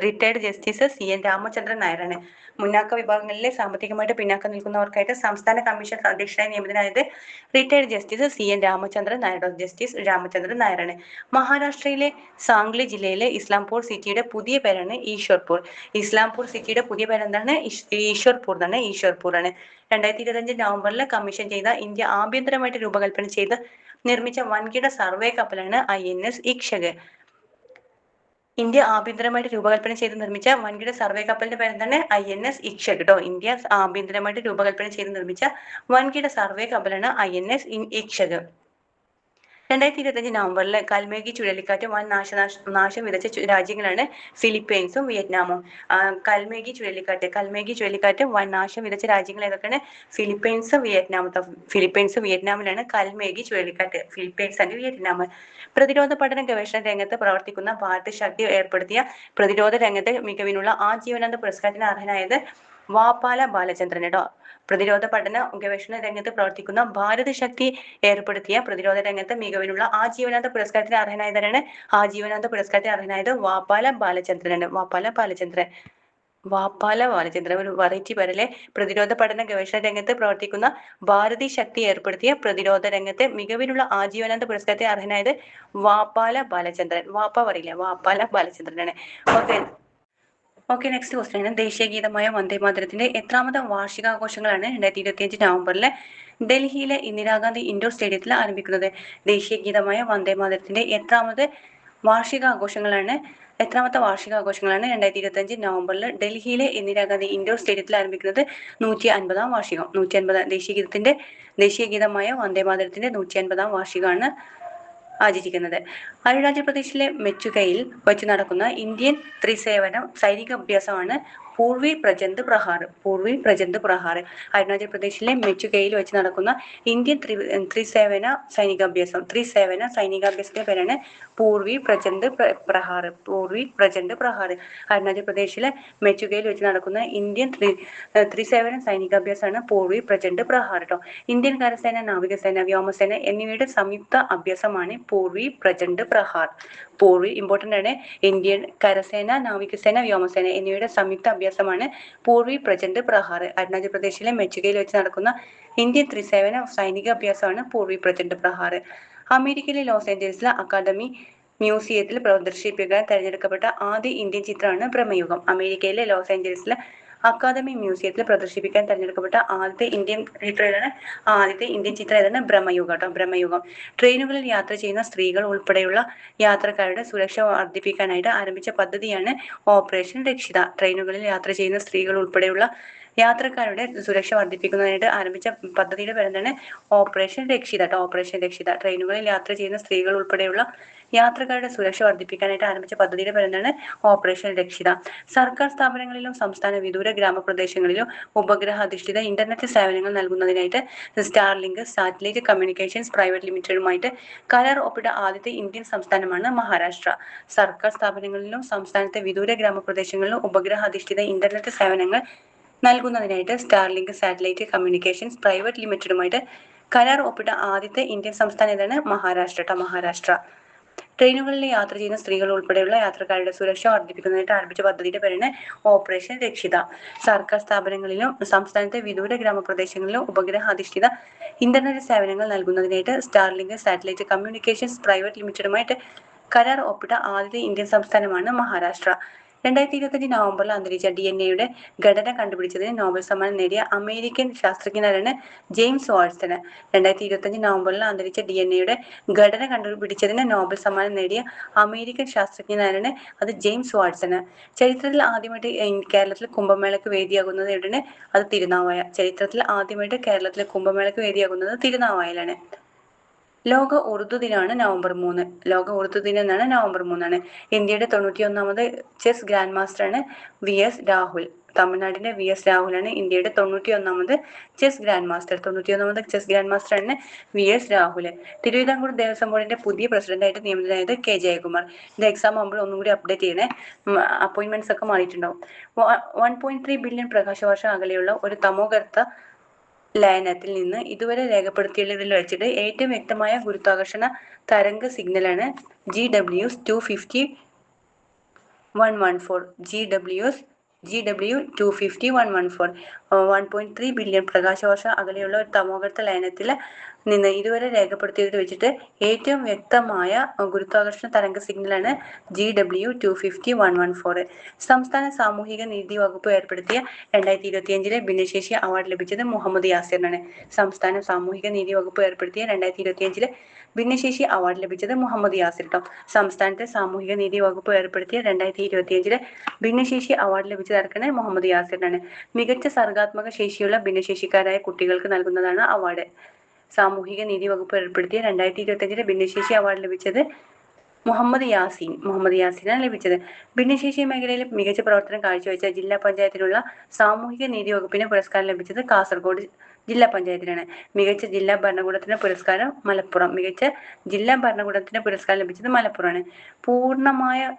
Speaker 1: റിട്ടയർഡ് ജസ്റ്റിസ് CN രാമചന്ദ്രൻ നായരാണ്. മുന്നാക്ക വിഭാഗങ്ങളിലെ സാമ്പത്തികമായിട്ട് പിന്നാക്കം നിൽക്കുന്നവർക്കായിട്ട് സംസ്ഥാന കമ്മീഷൻ അധ്യക്ഷനായി നിയമിതനായത് retired justice CN Ramachandran Nair justice Ramachandran നായരാണ്. മഹാരാഷ്ട്രയിലെ സാംഗ്ലി ജില്ലയിലെ ഇസ്ലാംപൂർ സിറ്റിയുടെ പുതിയ പേരാണ് ഈശ്വർപൂർ. ഇസ്ലാംപൂർ സിറ്റിയുടെ പുതിയ പേരെന്താണ്? ഈശ്വർപൂർ എന്നാണ്. ഈശ്വർപൂർ ആണ്. 2025 നവംബറിൽ കമ്മീഷൻ ചെയ്ത ഇന്ത്യ ആഭ്യന്തരമായിട്ട് രൂപകൽപ്പന ചെയ്ത് നിർമ്മിച്ച വൻകിട സർവേ കപ്പലാണ് INS ഇക്ഷക്. ഇന്ത്യ ആഭ്യന്തരമായിട്ട് രൂപകൽപ്പന ചെയ്ത് നിർമ്മിച്ച വൻകിട സർവേ കപ്പലിന്റെ പേരെന്താണ്? INS ഇക്ഷക് കേട്ടോ. ഇന്ത്യ ആഭ്യന്തരമായിട്ട് രൂപകൽപ്പന ചെയ്ത് നിർമ്മിച്ച വൻകിട സർവേ കപ്പലാണ് INS ഇക്ഷക്. 2025 നവംബറിൽ കൽമേഗി ചുഴലിക്കാറ്റ് വൻ നാശം വിതച്ച രാജ്യങ്ങളാണ് ഫിലിപ്പൈൻസും വിയറ്റ്നാമും. കൽമേഗി ചുഴലിക്കാറ്റ് വൻ നാശം വിതച്ച രാജ്യങ്ങൾ ഏതൊക്കെയാണ്? ഫിലിപ്പൈൻസും വിയറ്റ്നാമും. ഫിലിപ്പൈൻസും വിയറ്റ്നാമിലാണ് കൽമേഗി ചുഴലിക്കാറ്റ്. Philippines and Vietnam. പ്രതിരോധ പഠന ഗവേഷണ രംഗത്ത് പ്രവർത്തിക്കുന്ന ഭാരത് ശക്തി ഏർപ്പെടുത്തിയ പ്രതിരോധ രംഗത്ത് മികവിനുള്ള ആജീവനാന്ത പുരസ്കാരത്തിന് അർഹനായത് വാപ്പാല ബാലചന്ദ്രൻ കേട്ടോ. പ്രതിരോധ പഠന ഗവേഷണ രംഗത്ത് പ്രവർത്തിക്കുന്ന ഭാരത് ശക്തി ഏർപ്പെടുത്തിയ പ്രതിരോധ രംഗത്ത് മികവിനുള്ള ആജീവനാന്ത പുരസ്കാരത്തിന് അർഹനായതാണ്. ആജീവനാന്ത പുരസ്കാരത്തിന് അർഹനായത് വാപ്പാല ബാലചന്ദ്രനാണ്. വാപ്പാല ബാലചന്ദ്രൻ ഒരു വെറൈറ്റി പേരല്ലേ. പ്രതിരോധ പഠന ഗവേഷണ രംഗത്ത് പ്രവർത്തിക്കുന്ന ഭാരതി ശക്തി ഏർപ്പെടുത്തിയ പ്രതിരോധ രംഗത്ത് മികവിനുള്ള ആജീവനാന്ത പുരസ്കാരത്തിന് അർഹനായത് വാപ്പാല ബാലചന്ദ്രൻ. വാപ്പ പറയില്ല, വാപ്പാല ബാലചന്ദ്രനാണ്. ഓക്കെ നെക്സ്റ്റ് ക്വസ്റ്റ്യൻ ആണ്. ദേശീയ ഗീതമായ വന്ദേമാതരത്തിന്റെ എത്രാമത്തെ വാർഷികാഘോഷങ്ങളാണ് 2025 നവംബറിൽ ഡൽഹിയിലെ ഇന്ദിരാഗാന്ധി ഇൻഡോർ സ്റ്റേഡിയത്തിൽ ആരംഭിക്കുന്നത്? ദേശീയ ഗീതമായ വന്ദേമാതരത്തിന്റെ എത്രാമത്തെ വാർഷികാഘോഷങ്ങളാണ് 2025 നവംബറിൽ ഡൽഹിയിലെ ഇന്ദിരാഗാന്ധി ഇൻഡോർ സ്റ്റേഡിയത്തിൽ ആരംഭിക്കുന്നത്? 150-ാം വാർഷികം. 150 ദേശീയ ഗീതമായ വന്ദേമാതരത്തിന്റെ 150-ാം വാർഷികമാണ് ആചരിക്കുന്നത്. അരുണാചൽ പ്രദേശിലെ മെച്ചുകയിൽ വെച്ച് നടക്കുന്ന ഇന്ത്യൻ ത്രിസേവന സൈനിക അഭ്യാസമാണ് പൂർവി പ്രചണ്ഡ് പ്രഹാർ. അരുണാചൽ പ്രദേശിലെ മെച്ചുകയിൽ വെച്ച് നടക്കുന്ന ഇന്ത്യൻ ത്രിസേവന സൈനികാഭ്യാസത്തിന്റെ പേരാണ് പൂർവി പ്രചണ്ഡ് പ്രഹാർ. അരുണാചൽ പ്രദേശിലെ മെച്ചുകയിൽ വെച്ച് നടക്കുന്ന ഇന്ത്യൻ ത്രിസേവന സൈനികാഭ്യാസമാണ് പൂർവി പ്രചണ്ഡ് പ്രഹാർ കേട്ടോ. ഇന്ത്യൻ കരസേന, നാവികസേന, വ്യോമസേന എന്നിവയുടെ സംയുക്ത അഭ്യാസമാണ് പൂർവി പ്രചണ്ഡ് പ്രഹാർ. ഇമ്പോർട്ടന്റ് ആണ്. ഇന്ത്യൻ കരസേന, നാവികസേന, വ്യോമസേന എന്നിവയുടെ സംയുക്ത അഭ്യാസമാണ് പൂർവി പ്രചണ്ഡ് പ്രഹാർ. അരുണാചൽ പ്രദേശിലെ മെച്ചുകയിൽ വെച്ച് നടക്കുന്ന ഇന്ത്യൻ ത്രിസേവന സൈനിക അഭ്യാസമാണ് പൂർവി പ്രചണ്ഡ് പ്രഹാർ. അമേരിക്കയിലെ ലോസ് ഏഞ്ചൽസിലെ അക്കാദമി മ്യൂസിയത്തിൽ പ്രദർശിപ്പിക്കാൻ തെരഞ്ഞെടുക്കപ്പെട്ട ആദ്യ ഇന്ത്യൻ ചിത്രമാണ് ബ്രഹ്മയുഗം. അമേരിക്കയിലെ ലോസ് ഏഞ്ചൽസിലെ അക്കാദമി മ്യൂസിയത്തിൽ പ്രദർശിപ്പിക്കാൻ തെരഞ്ഞെടുക്കപ്പെട്ട ആദ്യത്തെ ഇന്ത്യൻ ചിത്രം ഏതാണ്? ബ്രഹ്മയുഗം കേട്ടോ. ബ്രഹ്മയുഗം. ട്രെയിനുകളിൽ യാത്ര ചെയ്യുന്ന സ്ത്രീകൾ ഉൾപ്പെടെയുള്ള യാത്രക്കാരുടെ സുരക്ഷ വർദ്ധിപ്പിക്കാനായിട്ട് ആരംഭിച്ച പദ്ധതിയാണ് ഓപ്പറേഷൻ രക്ഷിത. ട്രെയിനുകളിൽ യാത്ര ചെയ്യുന്ന സ്ത്രീകൾ ഉൾപ്പെടെയുള്ള യാത്രക്കാരുടെ സുരക്ഷ വർദ്ധിപ്പിക്കുന്നതിനായിട്ട് ആരംഭിച്ച പദ്ധതിയുടെ പേരെന്താണ്? ഓപ്പറേഷൻ രക്ഷിത കേട്ടോ. ഓപ്പറേഷൻ രക്ഷിത. ട്രെയിനുകളിൽ യാത്ര ചെയ്യുന്ന സ്ത്രീകൾ ഉൾപ്പെടെയുള്ള യാത്രക്കാരുടെ സുരക്ഷ വർദ്ധിപ്പിക്കാനായിട്ട് ആരംഭിച്ച പദ്ധതിയുടെ പേരെന്താണ്? ഓപ്പറേഷൻ രക്ഷിത. സർക്കാർ സ്ഥാപനങ്ങളിലും സംസ്ഥാന വിദൂര ഗ്രാമപ്രദേശങ്ങളിലും ഉപഗ്രഹ അധിഷ്ഠിത ഇന്റർനെറ്റ് സേവനങ്ങൾ നൽകുന്നതിനായിട്ട് സ്റ്റാർലിങ്ക് സാറ്റലൈറ്റ് കമ്മ്യൂണിക്കേഷൻസ് പ്രൈവറ്റ് ലിമിറ്റഡുമായിട്ട് കരാർ ഒപ്പിട്ട ആദ്യത്തെ ഇന്ത്യൻ സംസ്ഥാനമാണ് മഹാരാഷ്ട്ര. സർക്കാർ സ്ഥാപനങ്ങളിലും സംസ്ഥാനത്തെ വിദൂര ഗ്രാമപ്രദേശങ്ങളിലും ഉപഗ്രഹ അധിഷ്ഠിത ഇന്റർനെറ്റ് സേവനങ്ങൾ നൽകുന്നതിനായിട്ട് സ്റ്റാർലിങ്ക് സാറ്റലൈറ്റ് കമ്മ്യൂണിക്കേഷൻസ് പ്രൈവറ്റ് ലിമിറ്റഡുമായിട്ട് കരാർ ഒപ്പിട്ട ആദ്യത്തെ ഇന്ത്യൻ സംസ്ഥാനം ഏതാണ്? മഹാരാഷ്ട്ര. ട്രെയിനുകളിൽ യാത്ര ചെയ്യുന്ന സ്ത്രീകൾ ഉൾപ്പെടെയുള്ള യാത്രക്കാരുടെ സുരക്ഷ വർദ്ധിപ്പിക്കുന്നതിനായിട്ട് ആരംഭിച്ച പദ്ധതിയുടെ പേരാണ് ഓപ്പറേഷൻ രക്ഷിത. സർക്കാർ സ്ഥാപനങ്ങളിലും സംസ്ഥാനത്തെ വിദൂര ഗ്രാമപ്രദേശങ്ങളിലും ഉപഗ്രഹ അധിഷ്ഠിത ഇന്റർനെറ്റ് സേവനങ്ങൾ നൽകുന്നതിനായിട്ട് സ്റ്റാർലിങ്ക് സാറ്റലൈറ്റ് കമ്മ്യൂണിക്കേഷൻസ് പ്രൈവറ്റ് ലിമിറ്റഡുമായിട്ട് കരാർ ഒപ്പിട്ട ആദ്യത്തെ ഇന്ത്യൻ സംസ്ഥാനമാണ് മഹാരാഷ്ട്ര. 2025 നവംബറിൽ അന്തരിച്ച DNA-യുടെ ഘടന കണ്ടുപിടിച്ചതിന് നോബൽ സമ്മാനം നേടിയ അമേരിക്കൻ ശാസ്ത്രജ്ഞനാണ് ജെയിംസ് വാട്സൺ. 2025 നവംബറിൽ അന്തരിച്ച DNA-യുടെ ഘടന കണ്ടുപിടിച്ചതിന് നോബൽ സമ്മാനം നേടിയ അമേരിക്കൻ ശാസ്ത്രജ്ഞനാണ് അത് ജെയിംസ് വാട്സൺ. ചരിത്രത്തിൽ ആദ്യമായിട്ട് കേരളത്തിൽ കുംഭമേളയ്ക്ക് വേദിയാകുന്നത് എവിടെയാണ്? അത് തിരുനാവായ. ചരിത്രത്തിൽ ആദ്യമായിട്ട് കേരളത്തിലെ കുംഭമേളയ്ക്ക് വേദിയാകുന്നത് തിരുനാവായയിലാണ്. ലോക ഉറുദു ദിനമാണ് നവംബർ 3. ലോക ഉറുദു ദിനം എന്നാണ് നവംബർ 3. ഇന്ത്യയുടെ 91ാമത് ചെസ് ഗ്രാൻഡ് മാസ്റ്ററാണ് VS രാഹുൽ. തമിഴ്നാടിന്റെ VS രാഹുലാണ് ഇന്ത്യയുടെ 91ാമത് ചെസ് ഗ്രാൻഡ് മാസ്റ്ററാണ് VS രാഹുൽ. തിരുവിതാംകൂർ ദേവസ്വം ബോർഡിന്റെ പുതിയ പ്രസിഡന്റായിട്ട് നിയമിതനായത് K ജയകുമാർ. ഇത് എക്സാം ആകുമ്പോൾ ഒന്നും കൂടി അപ്ഡേറ്റ് ചെയ്യണേ. അപ്പോയിന്റ്മെന്റ്സ് ഒക്കെ മാറിയിട്ടുണ്ടാവും. 1.3 ബില്യൺ പ്രകാശവർഷം അകലെയുള്ള ഒരു തമോഗർത്ത ലയനത്തിൽ നിന്ന് ഇതുവരെ രേഖപ്പെടുത്തിയതിൽ വെച്ചിട്ട് ഏറ്റവും വ്യക്തമായ ഗുരുത്വാകർഷണ തരംഗ സിഗ്നലാണ് GW250-114. 1.3 ബില്യൺ പ്രകാശവർഷ അകലെയുള്ള ഒരു തമോഗർത്ത ലയനത്തിൽ നിന്ന് ഇതുവരെ രേഖപ്പെടുത്തിയത് വെച്ചിട്ട് ഏറ്റവും വ്യക്തമായ ഗുരുത്വാകർഷണ തരംഗ സിഗ്നലാണ് GW250-114. സംസ്ഥാന സാമൂഹിക നീതി വകുപ്പ് ഏർപ്പെടുത്തിയ 2025 ഭിന്നശേഷി അവാർഡ് ലഭിച്ചത് മുഹമ്മദ് യാസിറിനാണ്. സംസ്ഥാന സാമൂഹിക നീതി വകുപ്പ് ഏർപ്പെടുത്തിയ 2025 ഭിന്നശേഷി അവാർഡ് ലഭിച്ചത് മുഹമ്മദ് യാസിർ ട്ടോ. സംസ്ഥാനത്തെ സാമൂഹിക നീതി വകുപ്പ് ഏർപ്പെടുത്തിയ 2025 ഭിന്നശേഷി അവാർഡ് ലഭിച്ചത് ആർക്കാണ്? മുഹമ്മദ് യാസിറിനാണ്. മികച്ച സർഗാത്മക ശേഷിയുള്ള ഭിന്നശേഷിക്കാരായ കുട്ടികൾക്ക് നൽകുന്നതാണ് അവാർഡ്. സാമൂഹിക നീതി വകുപ്പ് ഏർപ്പെടുത്തിയ 2025 ഭിന്നശേഷി അവാർഡ് ലഭിച്ചത് മുഹമ്മദ് യാസിനാണ് ലഭിച്ചത്. ഭിന്നശേഷി മേഖലയിൽ മികച്ച പ്രവർത്തനം കാഴ്ചവെച്ച ജില്ലാ പഞ്ചായത്തിനുള്ള സാമൂഹിക നീതി വകുപ്പിന് പുരസ്കാരം ലഭിച്ചത് കാസർഗോഡ് ജില്ലാ പഞ്ചായത്തിനാണ്. മികച്ച ജില്ലാ ഭരണകൂടത്തിന് പുരസ്കാരം മലപ്പുറം. മികച്ച ജില്ലാ ഭരണകൂടത്തിന് പുരസ്കാരം ലഭിച്ചത് മലപ്പുറമാണ്.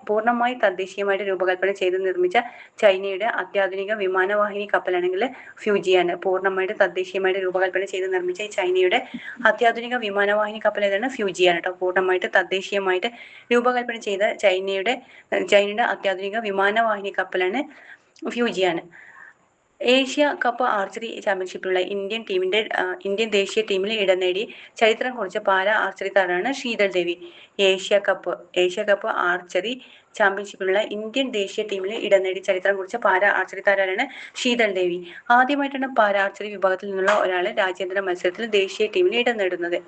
Speaker 1: പൂർണ്ണമായി തദ്ദേശീയമായിട്ട് രൂപകൽപ്പന ചെയ്ത് നിർമ്മിച്ച ചൈനയുടെ അത്യാധുനിക വിമാനവാഹിനി കപ്പലാണെങ്കിൽ ഫ്യൂജിയാണ്. പൂർണ്ണമായിട്ട് തദ്ദേശീയമായിട്ട് രൂപകൽപ്പന ചെയ്ത് നിർമ്മിച്ച ചൈനയുടെ അത്യാധുനിക വിമാനവാഹിനി കപ്പൽ ഏതാണ്? ഫ്യൂജിയാണ് കേട്ടോ. പൂർണ്ണമായിട്ട് തദ്ദേശീയമായിട്ട് രൂപകൽപ്പന ചെയ്ത ചൈനയുടെ അത്യാധുനിക വിമാനവാഹിനി കപ്പലാണ് ഫ്യൂജിയാണ്. ഏഷ്യ കപ്പ് ആർച്ചറി ചാമ്പ്യൻഷിപ്പിലുള്ള ഇന്ത്യൻ ദേശീയ ടീമിൽ ഇടം നേടി ചരിത്രം കുറിച്ച പാരാ ആർച്ചറി താരമാണ് ശീതൾ ദേവി. ഏഷ്യ കപ്പ് ആർച്ചറി ചാമ്പ്യൻഷിപ്പിലുള്ള ഇന്ത്യൻ ദേശീയ ടീമിൽ ഇടം നേടി ചരിത്രം കുറിച്ച പാരാ ആർച്ചറി താരമാണ് ശീതൾ ദേവി. ആദ്യമായിട്ടാണ് പാരാ ആർച്ചറി വിഭാഗത്തിൽ നിന്നുള്ള ഒരാൾ രാജ്യാന്തര മത്സരത്തിൽ ദേശീയ ടീമിൽ ഇടം നേടുന്നത്.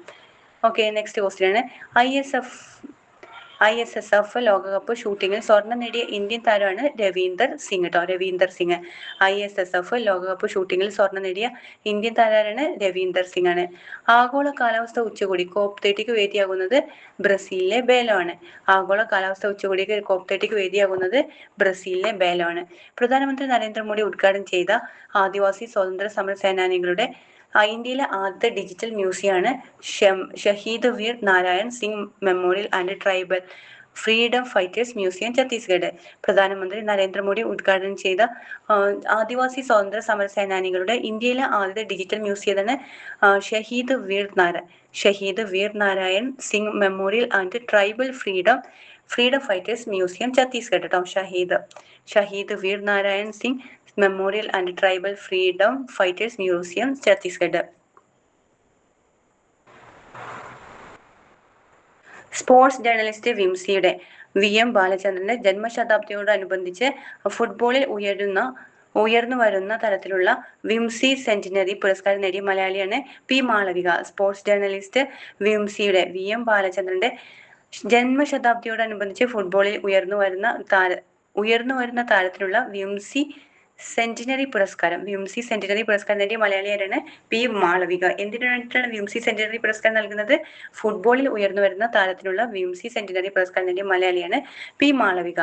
Speaker 1: ഓക്കെ, നെക്സ്റ്റ് ക്വസ്റ്റ്യൻ ആണ്. ISSF ലോകകപ്പ് ഷൂട്ടിങ്ങിൽ സ്വർണം നേടിയ ഇന്ത്യൻ താരമാണ് രവീന്ദർ സിംഗ് ട്ടോ. ISSF ലോകകപ്പ് ഷൂട്ടിങ്ങിൽ സ്വർണം നേടിയ ഇന്ത്യൻ താരമാണ് രവീന്ദർ സിംഗ് ആണ്. ആഗോള കാലാവസ്ഥ ഉച്ചകോടി COP30 വേദിയാകുന്നത് ബ്രസീലിലെ ബേലോ ആണ്. ആഗോള കാലാവസ്ഥ ഉച്ചകോടിക്ക് COP30 വേദിയാകുന്നത് ബ്രസീലിലെ ബേലോ ആണ്. പ്രധാനമന്ത്രി നരേന്ദ്രമോദി ഉദ്ഘാടനം ചെയ്ത ആദിവാസി സ്വാതന്ത്ര്യ സമര സേനാനികളുടെ ഇന്ത്യയിലെ ആദ്യത്തെ ഡിജിറ്റൽ മ്യൂസിയമാണ് Shaheed Veer Narayan Singh memorial and tribal freedom fighters museum, Chhattisgarh. പ്രധാനമന്ത്രി നരേന്ദ്രമോദി ഉദ്ഘാടനം ചെയ്ത ആദിവാസി സ്വാതന്ത്ര്യ സമര സേനാനികളുടെ ഇന്ത്യയിലെ ആദ്യത്തെ ഡിജിറ്റൽ മ്യൂസിയമാണ് Shaheed Veer Narayan Singh memorial and tribal freedom fighters museum, Chhattisgarh ട്ടോ. Shaheed Veer Narayan Singh memorial and tribal freedom fighters museum, Chhattisgarh. Sports journalist വിംസിയുടെ VM ബാലചന്ദ്രന്റെ ജന്മശതാബ്ദിയോടനുബന്ധിച്ച് ഫുട്ബോളിൽ ഉയർന്നു വരുന്ന തരത്തിലുള്ള വിംസി സെന്റിനറി പുരസ്കാരം നേടിയ മലയാളിയാണ് P. മാളവിക. സ്പോർട്സ് ജേർണലിസ്റ്റ് വിംസിയുടെ VM ബാലചന്ദ്രന്റെ ജന്മശതാബ്ദിയോടനുബന്ധിച്ച് ഫുട്ബോളിൽ ഉയർന്നു വരുന്ന താരത്തിലുള്ള വിംസി സെന്റിനറി പുരസ്കാരം നേടിയ മലയാളിയാണ് P. മാളവിക. എന്തിനു വേണ്ടിയിട്ടാണ് വിംസി സെന്റിനറി പുരസ്കാരം നൽകുന്നത്? ഫുട്ബോളിൽ ഉയർന്നു വരുന്ന താരത്തിലുള്ള വിംസി സെന്റിനറി പുരസ്കാരം നേടിയ മലയാളിയാണ് P. മാളവിക.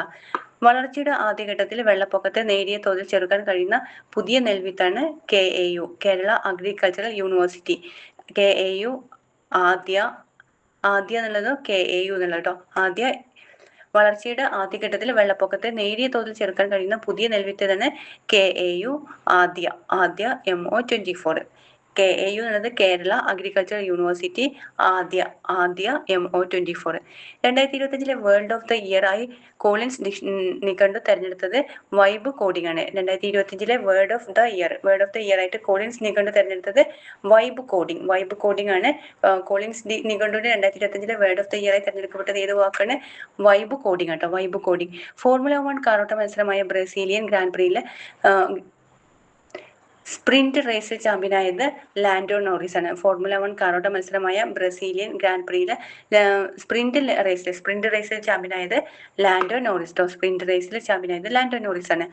Speaker 1: വളർച്ചയുടെ ആദ്യഘട്ടത്തിൽ വെള്ളപ്പൊക്കത്തെ നേരിയ തോതിൽ ചെറുക്കാൻ കഴിയുന്ന പുതിയ നെൽവിത്താണ് KAU, Kerala agricultural university. KAU ആദ്യ എന്നുള്ളത് KAU എന്നുള്ളത് കേട്ടോ. വളർച്ചയുടെ ആദ്യഘട്ടത്തിൽ വെള്ളപ്പൊക്കത്തെ നേരിയ തോതിൽ ചെറുക്കാൻ കഴിയുന്ന പുതിയ നെൽവിത്ത് തന്നെ KAU ആദ്യ MO24. KAU എന്നത് കേരള അഗ്രികൾച്ചർ യൂണിവേഴ്സിറ്റി ആദ്യ MO24. 2025 world of the year ആയി കോളിൻസ് നിഘണ്ടു തെരഞ്ഞെടുത്തത് വൈബ് കോഡിംഗ് ആണ്. 2025 വേൾഡ് ഓഫ് ദ ഇയർ ആയിട്ട് കോളിൻസ് നിഘണ്ടു തെരഞ്ഞെടുത്തത് വൈബ് കോഡിംഗ് ആണ്. കോളിൻസ് നിഘണ്ടുവിന്റെ 2025 വേൾഡ് ഓഫ് ദ ഇയർ ആയി തെരഞ്ഞെടുക്കപ്പെട്ടത് ഏത് വാക്കാണ്? വൈബ് കോഡിംഗ് ആട്ടോ. Vibe coding. ഫോർമുല 1 കാറോട്ട മത്സരമായ ബ്രസീലിയൻ ഗ്രാൻഡ് പ്രിയിലെ സ്പ്രിന്റ് റേസിൽ ചാമ്പ്യനായത് ലാൻഡോ നോറിസ് ആണ്. ഫോർമുല 1 കാറോട്ട മത്സരമായ ബ്രസീലിയൻ ഗ്രാൻഡ് പ്രിയിലെ സ്പ്രിന്റ് റേസിൽ ചാമ്പ്യനായത് ലാൻഡോ നോറിസ് ട്ടോ. ലാൻഡോ നോറിസ് ആണ്.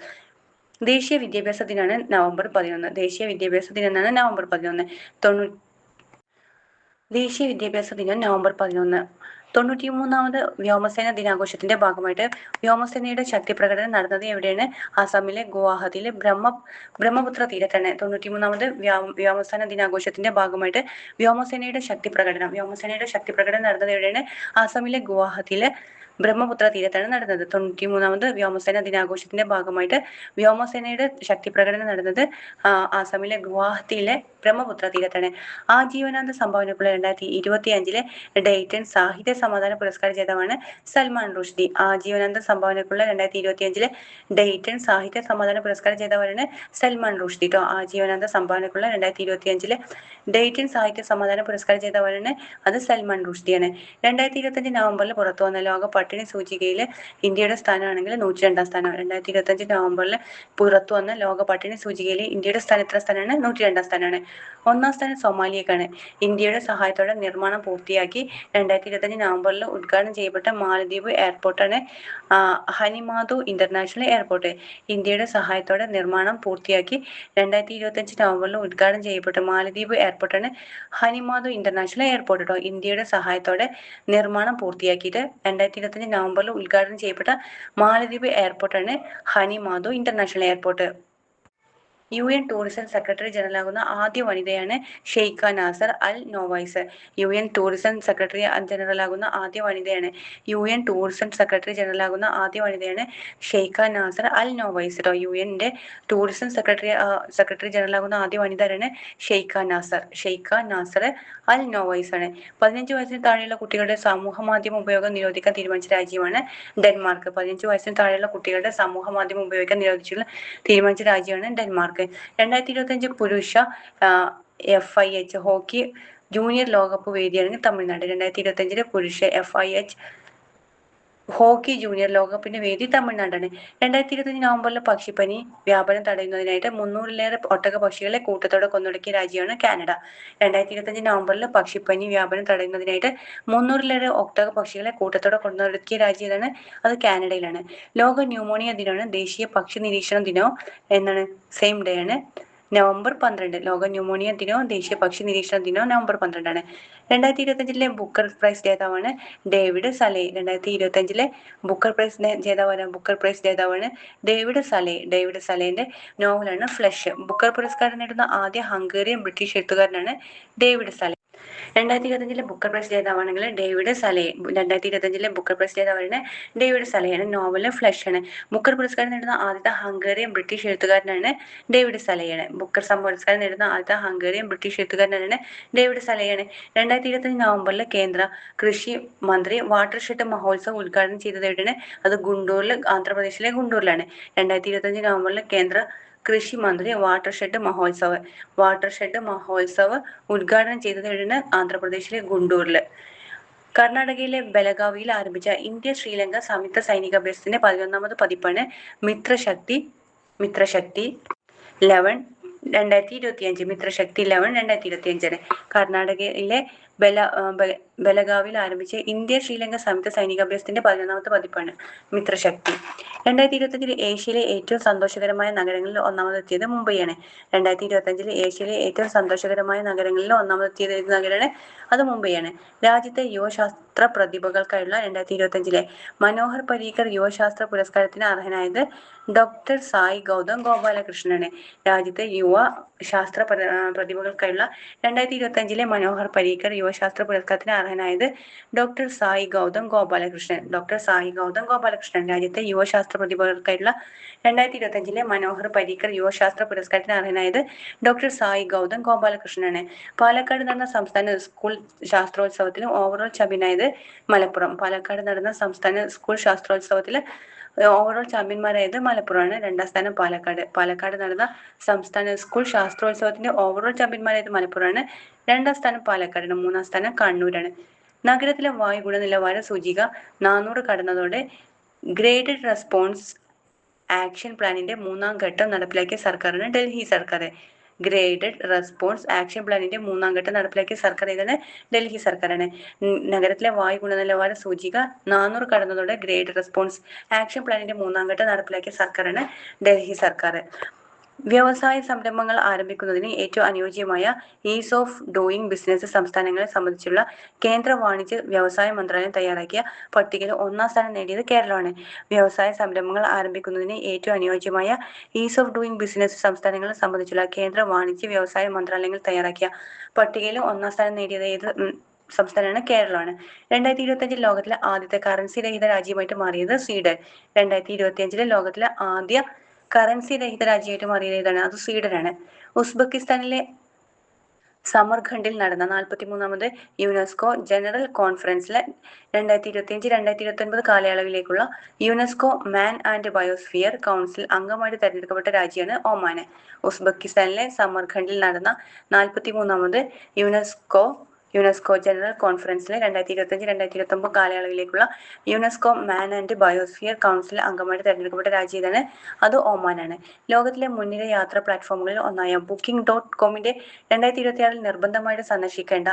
Speaker 1: ദേശീയ വിദ്യാഭ്യാസ ദിനമാണ് നവംബർ 11. ദേശീയ വിദ്യാഭ്യാസ ദിനം എന്നാണ് നവംബർ 11. 93ാമത് വ്യോമസേന ദിനാഘോഷത്തിന്റെ ഭാഗമായിട്ട് വ്യോമസേനയുടെ ശക്തി പ്രകടനം നടന്നത് എവിടെയാണ്? ആസാമിലെ ഗുവാഹത്തിയിലെ ബ്രഹ്മപുത്ര തീരത്താണ്. 93ാമത് വ്യോമസേന ദിനാഘോഷത്തിന്റെ ഭാഗമായിട്ട് വ്യോമസേനയുടെ ശക്തി പ്രകടനം നടന്നത് എവിടെയാണ്? ആസാമിലെ ഗുവാഹത്തിയിലെ ബ്രഹ്മപുത്ര തീരത്താണ് നടന്നത്. 93ാമത് വ്യോമസേന ദിനാഘോഷത്തിന്റെ ഭാഗമായിട്ട് വ്യോമസേനയുടെ ശക്തി പ്രകടനം നടന്നത് ആസാമിലെ ഗുവാഹത്തിയിലെ ബ്രഹ്മപുത്ര തീരത്താണ്. ആജീവനാന്ത സംഭാവനക്കുള്ള 2025 ഡെയ്റ്റൺ സാഹിത്യ സമാധാന പുരസ്കാര ജേതാവാണ് സൽമാൻ റുഷ്ദി. ആജീവനാന്ത സംഭാവനക്കുള്ള 2025 ഡെയ്റ്റൺ സാഹിത്യ സമാധാന പുരസ്കാര ജേതാവാണ് സൽമാൻ റുഷ്ദി ട്ടോ. ആജീവനാന്ത സംഭാവനക്കുള്ള 2025 ഡെയ്റ്റൺ സാഹിത്യ സമാധാന പുരസ്കാര ജേതാവാണ് അത് സൽമാൻ റുഷ്ദിയാണ്. 2025 നവംബറിൽ പുറത്തു വന്ന ലോക പട്ടിണി സൂചികയിൽ ഇന്ത്യയുടെ സ്ഥാനമാണെങ്കിൽ 102ാം സ്ഥാനം. 2025 നവംബറിൽ പുറത്തു വന്ന ലോക പട്ടിണി സൂചികയിൽ ഇന്ത്യയുടെ സ്ഥാനം എത്ര സ്ഥാനമാണ്? 102ാം സ്ഥാനമാണ്. 1ാം സ്ഥാനം സൊമാലിയക്കാണ്. ഇന്ത്യയുടെ സഹായത്തോടെ നിർമ്മാണം പൂർത്തിയാക്കി 2025 നവംബറിൽ ഉദ്ഘാടനം ചെയ്യപ്പെട്ട മാലദ്വീപ് എയർപോർട്ടാണ് ഹനിമാധു ഇന്റർനാഷണൽ എയർപോർട്ട്. ഇന്ത്യയുടെ സഹായത്തോടെ നിർമ്മാണം പൂർത്തിയാക്കി 2025 നവംബറിൽ ഉദ്ഘാടനം ചെയ്യപ്പെട്ട മാലദ്വീപ് എയർപോർട്ടാണ് ഹനിമാധു ഇന്റർനാഷണൽ എയർപോർട്ട് ട്ടോ. ഇന്ത്യയുടെ സഹായത്തോടെ നിർമ്മാണം പൂർത്തിയാക്കിയിട്ട് 2025 നവംബറിൽ ഉദ്ഘാടനം ചെയ്യപ്പെട്ട മാലദ്വീപ് എയർപോർട്ടാണ് Hanimaadhoo international airport. UN tourism secretary ജനറലാകുന്ന ആദ്യ വനിതയാണ് Sheikha Nasser Al Nowais. UN tourism secretary ജനറലാകുന്ന ആദ്യ വനിതയാണ് UN ടൂറിസം സെക്രട്ടറി ജനറലാകുന്ന ആദ്യ വനിതയാണ് ഷെയ്ഖ നാസർ അൽ നൊവൈസ് ട്ടോ. UNന്റെ ടൂറിസം സെക്രട്ടറി ജനറലാകുന്ന ആദ്യ വനിതയാണ് ഷെയ്ഖ നാസർ അൽ നൊവൈസ് ആണ്. 15 വയസ്സിന് താഴെയുള്ള കുട്ടികളുടെ സമൂഹ മാധ്യമ ഉപയോഗം നിരോധിക്കാൻ തീരുമാനിച്ച രാജ്യമാണ് ഡെൻമാർക്ക്. 15 വയസ്സിന് താഴെയുള്ള കുട്ടികളുടെ സമൂഹ മാധ്യമം ഉപയോഗിക്കാൻ തീരുമാനിച്ച രാജ്യമാണ് ഡെൻമാർക്ക്. 2025 പുരുഷ FIH ഹോക്കി ജൂനിയർ ലോകകപ്പ് വേദിയാണ് തമിഴ്നാട്. 2025 പുരുഷ FIH ഹോക്കി ജൂനിയർ ലോകകപ്പിന്റെ വേദി തമിഴ്നാടാണ്. 2025 നവംബറിൽ പക്ഷിപ്പനി വ്യാപനം തടയുന്നതിനായിട്ട് 300-ലേറെ ഒട്ടക പക്ഷികളെ കൂട്ടത്തോടെ കൊന്നൊടുക്കിയ രാജ്യമാണ് കാനഡ. 2025 നവംബറിൽ പക്ഷിപ്പനി വ്യാപനം തടയുന്നതിനായിട്ട് 300-ലേറെ ഒട്ടക പക്ഷികളെ കൂട്ടത്തോടെ കൊന്നൊടുക്കിയ രാജ്യം ഏതാണ്? അത് കാനഡയിലാണ്. ലോക ന്യൂമോണിയ ദിനമാണ്. ദേശീയ പക്ഷി നിരീക്ഷണ ദിനവും എന്നാണ് സെയിം ഡേ ആണ്, നവംബർ 12. ലോക ന്യൂമോണിയ ദിനവും ദേശീയ പക്ഷി നിരീക്ഷണ ദിനവും നവംബർ 12 ആണ്. 2025 ബുക്കർ പ്രൈസ് ജേതാവാണ് ഡേവിഡ് സലേ. 2025 ബുക്കർ പ്രൈസ് ജേതാവാണ് ഡേവിഡ് സലേന്റെ നോവലാണ് ഫ്ലഷ്. ബുക്കർ പുരസ്കാരം നേടുന്ന ആദ്യ ഹംഗേറിയൻ ബ്രിട്ടീഷ് എഴുത്തുകാരനാണ് ഡേവിഡ് സലേ. 2025 ബുക്കർ പ്രൈസ് ജേതാവാണെങ്കിൽ ഡേവിഡ് സലേ. 2025 ബുക്കർ പ്രൈസ് ജേതാവാണ് ഡേവിഡ് സലയാണ്. നോവല് ഫ്ലഷ് ആണ്. ബുക്കർ പുരസ്കാരം നേടുന്ന ആദ്യത്തെ ഹംഗേറിയൻ ബ്രിട്ടീഷ് എഴുത്തുകാരനാണ് ഡേവിഡ് സലയാണ്. ബുക്കർ പുരസ്കാരം നേടുന്ന ആദ്യത്തെ ഹംഗേറിയൻ ബ്രിട്ടീഷ് എഴുത്തുകാരനാണ് ഡേവിഡ് സലയാണ്. 2025 നവംബറിൽ കേന്ദ്ര കൃഷി മന്ത്രി വാട്ടർഷെഡ് മഹോത്സവ് ഉദ്ഘാടനം ചെയ്തത് എവിടെയാണ്? അത് ഗുണ്ടൂരിൽ, ആന്ധ്രാപ്രദേശിലെ ഗുണ്ടൂരിലാണ്. 2025 നവംബറിൽ കേന്ദ്ര കൃഷി മന്ത്രി വാട്ടർഷെഡ് മഹോത്സവ് ഉദ്ഘാടനം ചെയ്തത് എവിടെയാണ്? ആന്ധ്രാപ്രദേശിലെ ഗുണ്ടൂരിൽ. കർണാടകയിലെ ബെലഗാവിയിൽ ആരംഭിച്ച ഇന്ത്യ ശ്രീലങ്ക സംയുക്ത സൈനികാഭ്യാസത്തിന്റെ 11ാമത് പതിപ്പാണ് മിത്രശക്തി 11 2025. കർണാടകയിലെ ബെലഗാവിൽ ആരംഭിച്ച ഇന്ത്യ ശ്രീലങ്ക സംയുക്ത സൈനികാഭ്യാസത്തിന്റെ 11ാമത്തെ പതിപ്പാണ് മിത്രശക്തി. 2025 ഏഷ്യയിലെ ഏറ്റവും സന്തോഷകരമായ നഗരങ്ങളിൽ ഒന്നാമതെത്തിയത് മുംബൈയാണ്. 2025 ഏഷ്യയിലെ ഏറ്റവും സന്തോഷകരമായ നഗരങ്ങളിൽ ഒന്നാമതെത്തിയത് ഏത് നഗരമാണ്? അത് മുംബൈയാണ്. രാജ്യത്തെ യുവശാസ്ത്ര പ്രതിഭകൾക്കായുള്ള 2025 മനോഹർ പരീക്കർ യുവശാസ്ത്ര പുരസ്കാരത്തിന് അർഹനായത് ഡോക്ടർ സായി ഗൗതം ഗോപാലകൃഷ്ണനാണ്. രാജ്യത്തെ യുവ ശാസ്ത്ര പ്രതിഭകൾക്കായുള്ള 2025 മനോഹർ പരീക്കർ യുവശാസ്ത്ര പുരസ്കാരത്തിന് അർഹനായത് ഡോക്ടർ സായി ഗൗതം ഗോപാലകൃഷ്ണൻ. രാജ്യത്തെ യുവശാസ്ത്ര പ്രതിഭകൾക്കായുള്ള 2025 മനോഹർ പരീക്കർ യുവശാസ്ത്ര പുരസ്കാരത്തിന് അർഹനായത് ഡോക്ടർ സായി ഗൗതം ഗോപാലകൃഷ്ണനാണ്. പാലക്കാട് നടന്ന സംസ്ഥാന സ്കൂൾ ശാസ്ത്രോത്സവത്തിൽ ഓവറോൾ ചാമ്പ്യനായത് മലപ്പുറം. പാലക്കാട് നടന്ന സംസ്ഥാന സ്കൂൾ ശാസ്ത്രോത്സവത്തിൽ ഓവറോൾ ചാമ്പ്യന്മാരായത് മലപ്പുറമാണ്. 2ാം സ്ഥാനം പാലക്കാട് നടന്ന സംസ്ഥാന സ്കൂൾ ശാസ്ത്രോത്സവത്തിന്റെ ഓവറോൾ ചാമ്പ്യന്മാരായത് മലപ്പുറമാണ്. 2ാം സ്ഥാനം പാലക്കാടാണ്. 3ാം സ്ഥാനം കണ്ണൂരാണ്. നഗരത്തിലെ വായു ഗുണനിലവാര സൂചിക 400 കടന്നതോടെ ഗ്രേഡഡ് റെസ്പോൺസ് ആക്ഷൻ പ്ലാനിന്റെ 3ാം ഘട്ടം നടപ്പിലാക്കിയ സർക്കാരാണ് ഡൽഹി സർക്കാർ. ഗ്രേഡഡ് റെസ്പോൺസ് ആക്ഷൻ പ്ലാനിന്റെ 3ാം ഘട്ടം നടപ്പിലാക്കിയ സർക്കാർ ഏതാണ്? ഡൽഹി സർക്കാരാണ്. നഗരത്തിലെ വായു ഗുണനിലവാര സൂചിക 400 കടന്നതോടെ ഗ്രേഡഡ് റെസ്പോൺസ് ആക്ഷൻ പ്ലാനിന്റെ 3ാം ഘട്ടം നടപ്പിലാക്കിയ സർക്കാരാണ് ഡൽഹി സർക്കാർ. വ്യവസായ സംരംഭങ്ങൾ ആരംഭിക്കുന്നതിന് ഏറ്റവും അനുയോജ്യമായ ഈസ് ഓഫ് ഡൂയിങ് ബിസിനസ് സംസ്ഥാനങ്ങളെ സംബന്ധിച്ചുള്ള കേന്ദ്ര വാണിജ്യ വ്യവസായ മന്ത്രാലയം തയ്യാറാക്കിയ പട്ടികയിൽ 1ാം സ്ഥാനം നേടിയത് കേരളമാണ്. വ്യവസായ സംരംഭങ്ങൾ ആരംഭിക്കുന്നതിന് ഏറ്റവും അനുയോജ്യമായ ഈസ് ഓഫ് ഡൂയിങ് ബിസിനസ് സംസ്ഥാനങ്ങളെ സംബന്ധിച്ചുള്ള കേന്ദ്ര വാണിജ്യ വ്യവസായ മന്ത്രാലയങ്ങൾ തയ്യാറാക്കിയ പട്ടികയിൽ 1ാം സ്ഥാനം നേടിയത് ഏത് സംസ്ഥാനമാണ് കേരളമാണ്. 2025 ലോകത്തിലെ ആദ്യത്തെ കറൻസി രഹിത രാജ്യമായിട്ട് മാറിയത് സ്വീഡൻ. 2025 ലോകത്തിലെ ആദ്യ കറൻസി രഹിത രാജ്യമായിട്ട് മാറിയത് ഏതാണ്? അത് സ്വീഡനാണ്. ഉസ്ബെക്കിസ്ഥാനിലെ സമർഖണ്ഡിൽ നടന്ന 43ാമത് യുനെസ്കോ ജനറൽ കോൺഫറൻസിലെ 2025-2029 കാലയളവിലേക്കുള്ള UNESCO man and biosphere council അംഗമായിട്ട് തെരഞ്ഞെടുക്കപ്പെട്ട രാജ്യമാണ് ഒമാന്. ഉസ്ബെക്കിസ്ഥാനിലെ സമർഖണ്ഡിൽ നടന്ന 43ാമത് യുനെസ്കോ ജനറൽ കോൺഫറൻസിലെ 2025-2029 കാലയളവിലേക്കുള്ള UNESCO man and biosphere council അംഗമായിട്ട് തെരഞ്ഞെടുക്കപ്പെട്ട രാജ്യം ഇതാണ്. അത് ഒമാനാണ്. ലോകത്തിലെ മുൻനിര യാത്രാ പ്ലാറ്റ്ഫോമുകളിൽ ഒന്നായ Booking.comന്റെ 2026 നിർബന്ധമായിട്ട് സന്ദർശിക്കേണ്ട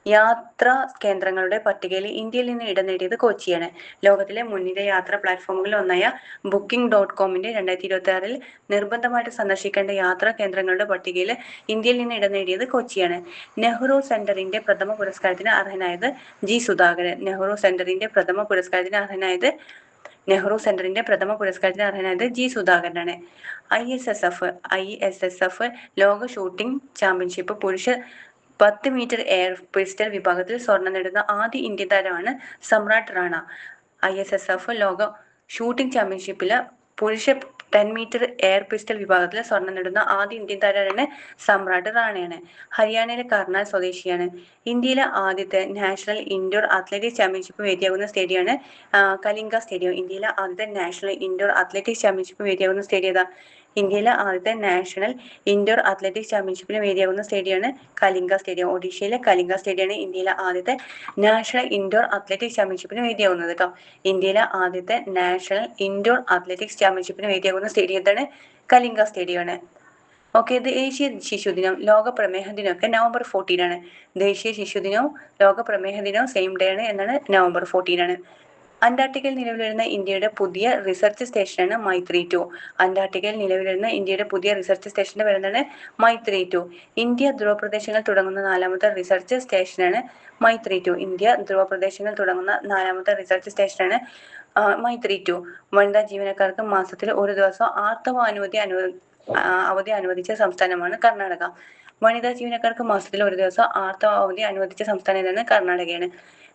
Speaker 1: യാത്രാ കേന്ദ്രങ്ങളുടെ പട്ടികയിൽ ഇന്ത്യയിൽ നിന്ന് ഇടം നേടിയത് കൊച്ചിയാണ്. ലോകത്തിലെ മുൻനിര യാത്രാ പ്ലാറ്റ്ഫോമുകളിൽ ഒന്നായ Booking.comന്റെ 2026 നിർബന്ധമായിട്ട് സന്ദർശിക്കേണ്ട യാത്രാ കേന്ദ്രങ്ങളുടെ പട്ടികയിൽ ഇന്ത്യയിൽ നിന്ന് ഇടം നേടിയത് കൊച്ചിയാണ്. നെഹ്റു സെന്ററിന്റെ പ്രഥമ പുരസ്കാരത്തിന് അർഹനായത് ജി സുധാകരൻ. നെഹ്റു സെന്ററിന്റെ പ്രഥമ പുരസ്കാരത്തിന് അർഹനായത് ജി സുധാകരനാണ്. ISSF ലോക ഷൂട്ടിംഗ് ചാമ്പ്യൻഷിപ്പ് പുരുഷ 10 മീറ്റർ എയർ പിസ്റ്റൾ വിഭാഗത്തിൽ സ്വർണം നേടുന്ന ആദ്യ ഇന്ത്യൻ താരമാണ് സമ്രാട്ട് റാണ. ISSF ലോക ഷൂട്ടിംഗ് ചാമ്പ്യൻഷിപ്പില് പുരുഷ 10 മീറ്റർ എയർ പിസ്റ്റൾ വിഭാഗത്തിൽ സ്വർണം നേടുന്ന ആദ്യ ഇന്ത്യൻ താരമാണ് സമ്രാട്ട് റാണയാണ്. ഹരിയാനയിലെ കർണാൽ സ്വദേശിയാണ്. ഇന്ത്യയിലെ ആദ്യത്തെ നാഷണൽ ഇൻഡോർ അത്ലറ്റിക്സ് ചാമ്പ്യൻഷിപ്പ് വേദിയാകുന്ന സ്റ്റേഡിയമാണ് കലിംഗ സ്റ്റേഡിയം. ഇന്ത്യയിലെ ആദ്യത്തെ നാഷണൽ ഇൻഡോർ അത്ലറ്റിക്സ് ചാമ്പ്യൻഷിപ്പ് വേദിയാകുന്ന സ്റ്റേഡിയം ഏതാ? ഇന്ത്യയിലെ ആദ്യത്തെ നാഷണൽ ഇൻഡോർ അത്ലറ്റിക്സ് ചാമ്പ്യൻഷിപ്പിന് വേദിയാകുന്ന സ്റ്റേഡിയമാണ് കലിംഗ സ്റ്റേഡിയം. ഒഡീഷയിലെ കലിംഗ സ്റ്റേഡിയമാണ് ഇന്ത്യയിലെ ആദ്യത്തെ നാഷണൽ ഇൻഡോർ അത്ലറ്റിക്സ് ചാമ്പ്യൻഷിപ്പിന് വേദിയാകുന്നത് കേട്ടോ. ഇന്ത്യയിലെ ആദ്യത്തെ നാഷണൽ ഇൻഡോർ അത്ലറ്റിക്സ് ചാമ്പ്യൻഷിപ്പിന് വേദിയാകുന്ന സ്റ്റേഡിയത്താണ് കലിംഗ സ്റ്റേഡിയമാണ്. ഓക്കെ, ദേശീയ ശിശുദിനം, ലോക പ്രമേഹ ദിനമൊക്കെ November 14 ആണ്. ദേശീയ ശിശുദിനവും ലോക പ്രമേഹ ദിനവും സെയിം ഡേ ആണ്, എന്നാണ് November 14 ആണ്. അന്റാർട്ടിക്കയിൽ നിലവിൽ വരുന്ന ഇന്ത്യയുടെ പുതിയ റിസർച്ച് സ്റ്റേഷനാണ് മൈത്രി 2. അന്റാർട്ടിക്കയിൽ നിലവിൽ വരുന്ന ഇന്ത്യയുടെ പുതിയ റിസർച്ച് സ്റ്റേഷന്റെ പേരെന്താണ്? മൈത്രി 2. ഇന്ത്യ ധ്രുവപ്രദേശങ്ങൾ തുടങ്ങുന്ന 4ാമത്തെ റിസർച്ച് സ്റ്റേഷനാണ് മൈത്രി 2. ഇന്ത്യ ധ്രുവപ്രദേശങ്ങൾ തുടങ്ങുന്ന 4ാമത്തെ റിസർച്ച് സ്റ്റേഷനാണ് മൈത്രി 2. വനിതാ ജീവനക്കാർക്ക് മാസത്തിൽ ഒരു ദിവസം ആർത്തവ അവധി അനുവദിച്ച സംസ്ഥാനമാണ് കർണാടക. വനിതാ ജീവനക്കാർക്ക് മാസത്തിൽ ഒരു ദിവസം ആർത്തവ അവധി അനുവദിച്ച സംസ്ഥാനം ഏതാണ്? കർണാടകയാണ്.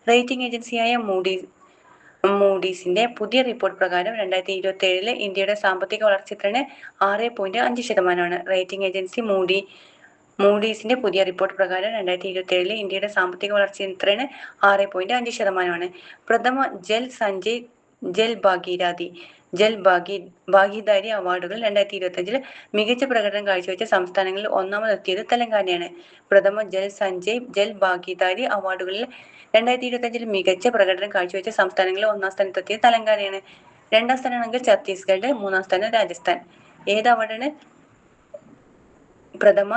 Speaker 1: റേറ്റിംഗ് ഏജൻസിയായ മൂഡീസിന്റെ പുതിയ റിപ്പോർട്ട് പ്രകാരം 2027 ഇന്ത്യയുടെ സാമ്പത്തിക വളർച്ച എത്രയാണ്? 6.5%. റേറ്റിംഗ് ഏജൻസി മൂഡീസിന്റെ പുതിയ റിപ്പോർട്ട് പ്രകാരം 2027 ഇന്ത്യയുടെ സാമ്പത്തിക വളർച്ച എത്രയാണ്? 6.5%. പ്രഥമ ജൽ ഭാഗീദാരി അവാർഡുകൾ 2025 മികച്ച പ്രകടനം കാഴ്ചവെച്ച സംസ്ഥാനങ്ങളിൽ ഒന്നാമതെത്തിയത് തെലങ്കാനയാണ്. പ്രഥമ ജൽ ഭാഗീദാരി അവാർഡുകളിൽ 2025 മികച്ച പ്രകടനം കാഴ്ചവെച്ച സംസ്ഥാനങ്ങളിൽ ഒന്നാം സ്ഥാനത്തെത്തിയത് തെലങ്കാനയാണ്. 2ാം സ്ഥാനമാണെങ്കിൽ ഛത്തീസ്ഗഡ്, 3ാം സ്ഥാനം രാജസ്ഥാൻ. ഏത് അവാർഡാണ്? പ്രഥമ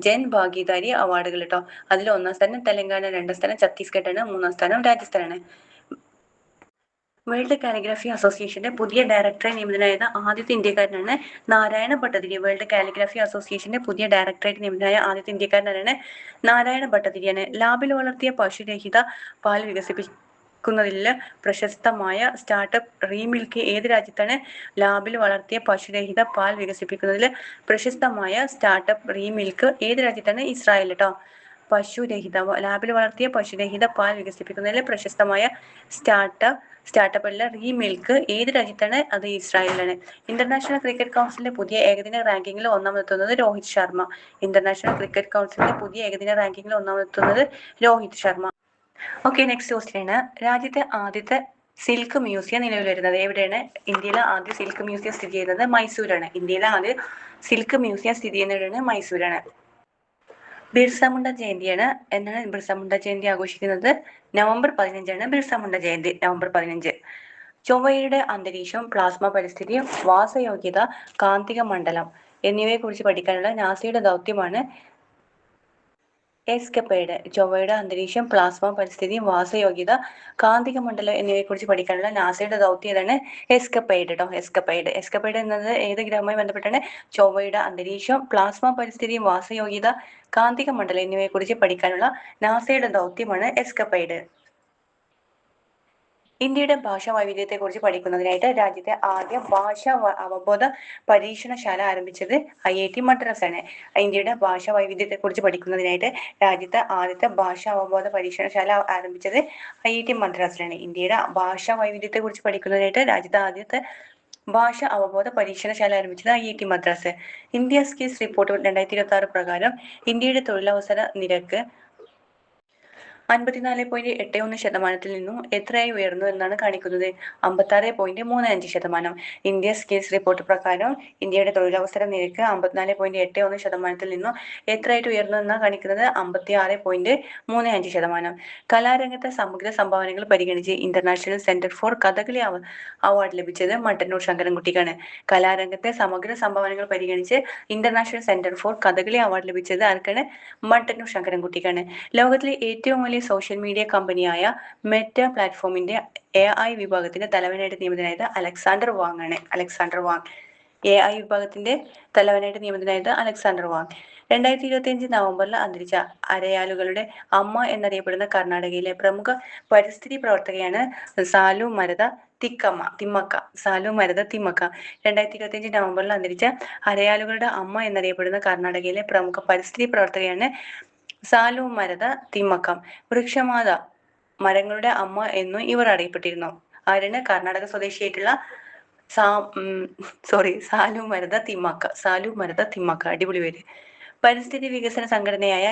Speaker 1: ജൻ ഭാഗീദാരി അവാർഡുകൾ കേട്ടോ. അതിൽ 1ാം സ്ഥാനം തെലങ്കാന, 2ാം സ്ഥാനം ഛത്തീസ്ഗഡ് ആണ്, 3ാം സ്ഥാനം രാജസ്ഥാനാണ്. വേൾഡ് കാലിഗ്രാഫി അസോസിയേഷന്റെ പുതിയ ഡയറക്ടറായി നിയമിതനായ ആദ്യത്തെ ഇന്ത്യക്കാരനാണ് നാരായണ ഭട്ടതിരി. വേൾഡ് കാലിഗ്രാഫി അസോസിയേഷന്റെ പുതിയ ഡയറക്ടറായിട്ട് നിയമിതനായ ആദ്യത്തെ ഇന്ത്യക്കാരനാണ് നാരായണ ഭട്ടതിരിയാണ്. ലാബിൽ വളർത്തിയ പശുരഹിത പാൽ വികസിപ്പിക്കുന്നതിൽ പ്രശസ്തമായ സ്റ്റാർട്ടപ്പ് റീമിൽക്ക് ഏത് രാജ്യത്താണ്? ലാബിൽ വളർത്തിയ പശുരഹിത പാൽ വികസിപ്പിക്കുന്നതിൽ പ്രശസ്തമായ സ്റ്റാർട്ടപ്പ് റീമിൽക്ക് ഏത് രാജ്യത്താണ്? ഇസ്രായേൽ കേട്ടോ. ലാബിൽ വളർത്തിയ പശുരഹിത പാൽ വികസിപ്പിക്കുന്നതിൽ പ്രശസ്തമായ സ്റ്റാർട്ടപ്പ് അല്ല റീമിൽക്ക് ഏത് രാജ്യത്താണ്? അത് ഇസ്രായേലിലാണ്. ഇന്റർനാഷണൽ ക്രിക്കറ്റ് കൗൺസിലിന്റെ പുതിയ ഏകദിന റാങ്കിങ്ങിൽ ഒന്നാമതെത്തുന്നത് രോഹിത് ശർമ്മ. ഇന്റർനാഷണൽ ക്രിക്കറ്റ് കൗൺസിലിന്റെ പുതിയ ഏകദിന റാങ്കിങ്ങിൽ ഒന്നാമതെത്തുന്നത് Rohit Sharma. Okay, next question ആണ്. രാജ്യത്തെ ആദ്യത്തെ സിൽക്ക് മ്യൂസിയം നിലവിൽ വരുന്നത് എവിടെയാണ്? ഇന്ത്യയിലെ ആദ്യ സിൽക്ക് മ്യൂസിയം സ്ഥിതി ചെയ്യുന്നത് മൈസൂരാണ്. ഇന്ത്യയിലെ ആദ്യ സിൽക്ക് മ്യൂസിയം സ്ഥിതി ചെയ്യുന്നത് മൈസൂരാണ്. ബിർസ മുണ്ട ജയന്തിയാണ്. എന്നാണ് ബിർസ മുണ്ട ജയന്തി ആഘോഷിക്കുന്നത്? November 15 ആണ് ബിർസ മുണ്ട ജയന്തി, November 15. ചൊവ്വയുടെ അന്തരീക്ഷം, പ്ലാസ്മ പരിസ്ഥിതി, വാസയോഗ്യത, കാന്തിക മണ്ഡലം എന്നിവയെ കുറിച്ച് പഠിക്കാനുള്ള നാസയുടെ ദൗത്യമാണ് എസ്കപ്പൈഡ്. ചൊവ്വയുടെ അന്തരീക്ഷം, പ്ലാസ്മ പരിസ്ഥിതി, വാസയോഗ്യത, കാന്തിക മണ്ഡലം എന്നിവയെ കുറിച്ച് പഠിക്കാനുള്ള നാസയുടെ ദൗത്യം ഏതാണ്? എസ്കപ്പൈഡ് കേട്ടോ. എസ്കപ്പൈഡ് എന്നത് ഏത് ഗ്രഹവുമായി ബന്ധപ്പെട്ടാണ്? ചൊവ്വയുടെ അന്തരീക്ഷം, പ്ലാസ്മ പരിസ്ഥിതി, വാസയോഗ്യത, കാന്തിക മണ്ഡലം എന്നിവയെ കുറിച്ച് പഠിക്കാനുള്ള നാസയുടെ ദൗത്യമാണ് എസ്കപ്പൈഡ്. ഇന്ത്യയുടെ ഭാഷാ വൈവിധ്യത്തെക്കുറിച്ച് പഠിക്കുന്നതിനായിട്ട് രാജ്യത്തെ ആദ്യ അവബോധ പരീക്ഷണശാല ആരംഭിച്ചത് IIT മദ്രാസ് ആണ്. ഇന്ത്യയുടെ ഭാഷാ വൈവിധ്യത്തെക്കുറിച്ച് പഠിക്കുന്നതിനായിട്ട് രാജ്യത്തെ ആദ്യത്തെ ഭാഷാ അവബോധ പരീക്ഷണശാല ആരംഭിച്ചത് IIT മദ്രാസിലാണ്. ഇന്ത്യയുടെ ഭാഷാ വൈവിധ്യത്തെക്കുറിച്ച് പഠിക്കുന്നതിനായിട്ട് രാജ്യത്തെ ആദ്യത്തെ ഭാഷ അവബോധ പരീക്ഷണശാല ആരംഭിച്ചത് IIT Madras. India skills report 2026 പ്രകാരം ഇന്ത്യയുടെ തൊഴിലവസര നിരക്ക് 54.81% നിന്നും എത്രയായി ഉയർന്നു എന്നാണ് കാണിക്കുന്നത്? 56.35%. ഇന്ത്യ സ്കിൽസ് റിപ്പോർട്ട് പ്രകാരം ഇന്ത്യയുടെ തൊഴിലവസര നിരക്ക് 54.81% നിന്നും എത്രയായിട്ട് ഉയർന്നു എന്നാണ് കാണിക്കുന്നത്? 56.35%. കലാരംഗത്തെ സമഗ്ര സംഭാവനകൾ പരിഗണിച്ച് international centre for Kathakali award ലഭിച്ചത് മട്ടന്നൂർ ശങ്കരൻകുട്ടിക്കാണ്. കലാരംഗത്തെ സമഗ്ര സംഭാവനകൾ പരിഗണിച്ച് international centre for Kathakali award ലഭിച്ചത് ആർക്കാണ്? മട്ടന്നൂർ ശങ്കരൻകുട്ടിക്കാണ്. ലോകത്തിലെ ഏറ്റവും വലിയ സോഷ്യൽ മീഡിയ കമ്പനിയായ മെറ്റ പ്ലാറ്റ്ഫോമിന്റെ AI വിഭാഗത്തിന്റെ തലവനായിട്ട് നിയമിതനായത് അലക്സാണ്ടർ വാങ് ആണ്. AI വിഭാഗത്തിന്റെ തലവനായിട്ട് നിയമിതനായത് അലക്സാണ്ടർ വാങ്. 2025 നവംബറിൽ അന്തരിച്ച അരയാലുകളുടെ അമ്മ എന്നറിയപ്പെടുന്ന കർണാടകയിലെ പ്രമുഖ പരിസ്ഥിതി പ്രവർത്തകയാണ് സാലു മരത തിമ്മക്ക. 2025 നവംബറിൽ അന്തരിച്ച അരയാലുകളുടെ അമ്മ എന്നറിയപ്പെടുന്ന കർണാടകയിലെ പ്രമുഖ പരിസ്ഥിതി പ്രവർത്തകയാണ് സാലു മരത തിമ്മക്ക. വൃക്ഷമാത, മരങ്ങളുടെ അമ്മ എന്നും ഇവർ അറിയപ്പെട്ടിരുന്നു. ആരാണ്? കർണാടക സ്വദേശിയായിട്ടുള്ള സാലു മരത തിമ്മക്ക. അടിപൊളി പേര്. പരിസ്ഥിതി വികസന സംഘടനയായ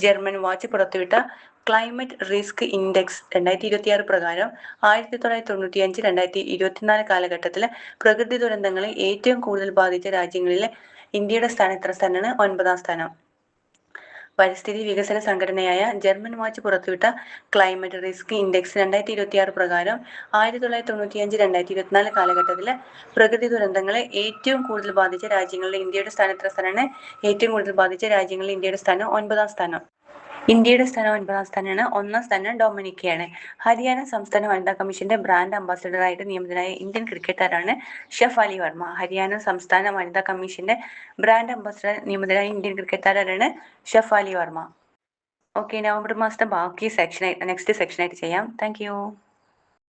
Speaker 1: ജർമ്മൻ വാച്ച് പുറത്തുവിട്ട ക്ലൈമറ്റ് റിസ്ക് ഇൻഡെക്സ് 2026 പ്രകാരം 1995-2024 കാലഘട്ടത്തിൽ പ്രകൃതി ദുരന്തങ്ങളെ ഏറ്റവും കൂടുതൽ ബാധിച്ച രാജ്യങ്ങളിലെ ഇന്ത്യയുടെ സ്ഥാനം എത്ര സ്ഥാനമാണ്? 9ാം സ്ഥാനം. പരിസ്ഥിതി വികസന സംഘടനയായ ജർമ്മൻ വാച്ച് പുറത്തുവിട്ട ക്ലൈമറ്റ് റിസ്ക് ഇൻഡെക്സ് 2026 പ്രകാരം 1995-2024 കാലഘട്ടത്തിൽ പ്രകൃതി ദുരന്തങ്ങളെ ഏറ്റവും കൂടുതൽ ബാധിച്ച രാജ്യങ്ങളിലെ ഇന്ത്യയുടെ സ്ഥാനം എത്ര സ്ഥാനമാണ്? ഏറ്റവും കൂടുതൽ ബാധിച്ച രാജ്യങ്ങളിൽ ഇന്ത്യയുടെ സ്ഥാനം 9ാം സ്ഥാനം. ഇന്ത്യയുടെ സ്ഥാനം 9ാം സ്ഥാനമാണ്. 1ാം സ്ഥാനം ഡൊമിനിക്കയാണ്. ഹരിയാന സംസ്ഥാന വനിതാ കമ്മീഷന്റെ ബ്രാൻഡ് അംബാസിഡറായിട്ട് നിയമിതനായ ഇന്ത്യൻ ക്രിക്കറ്ററാണ് ഷെഫാലി വർമ്മ. ഹരിയാന സംസ്ഥാന വനിതാ കമ്മീഷന്റെ ബ്രാൻഡ് അംബാസിഡർ നിയമിതനായ ഇന്ത്യൻ ക്രിക്കറ്ററാണ് ഷെഫാലി വർമ്മ. ഓക്കെ, നവംബർ മാസത്തെ ബാക്കി നെക്സ്റ്റ് സെക്ഷനായിട്ട് ചെയ്യാം. Thank U.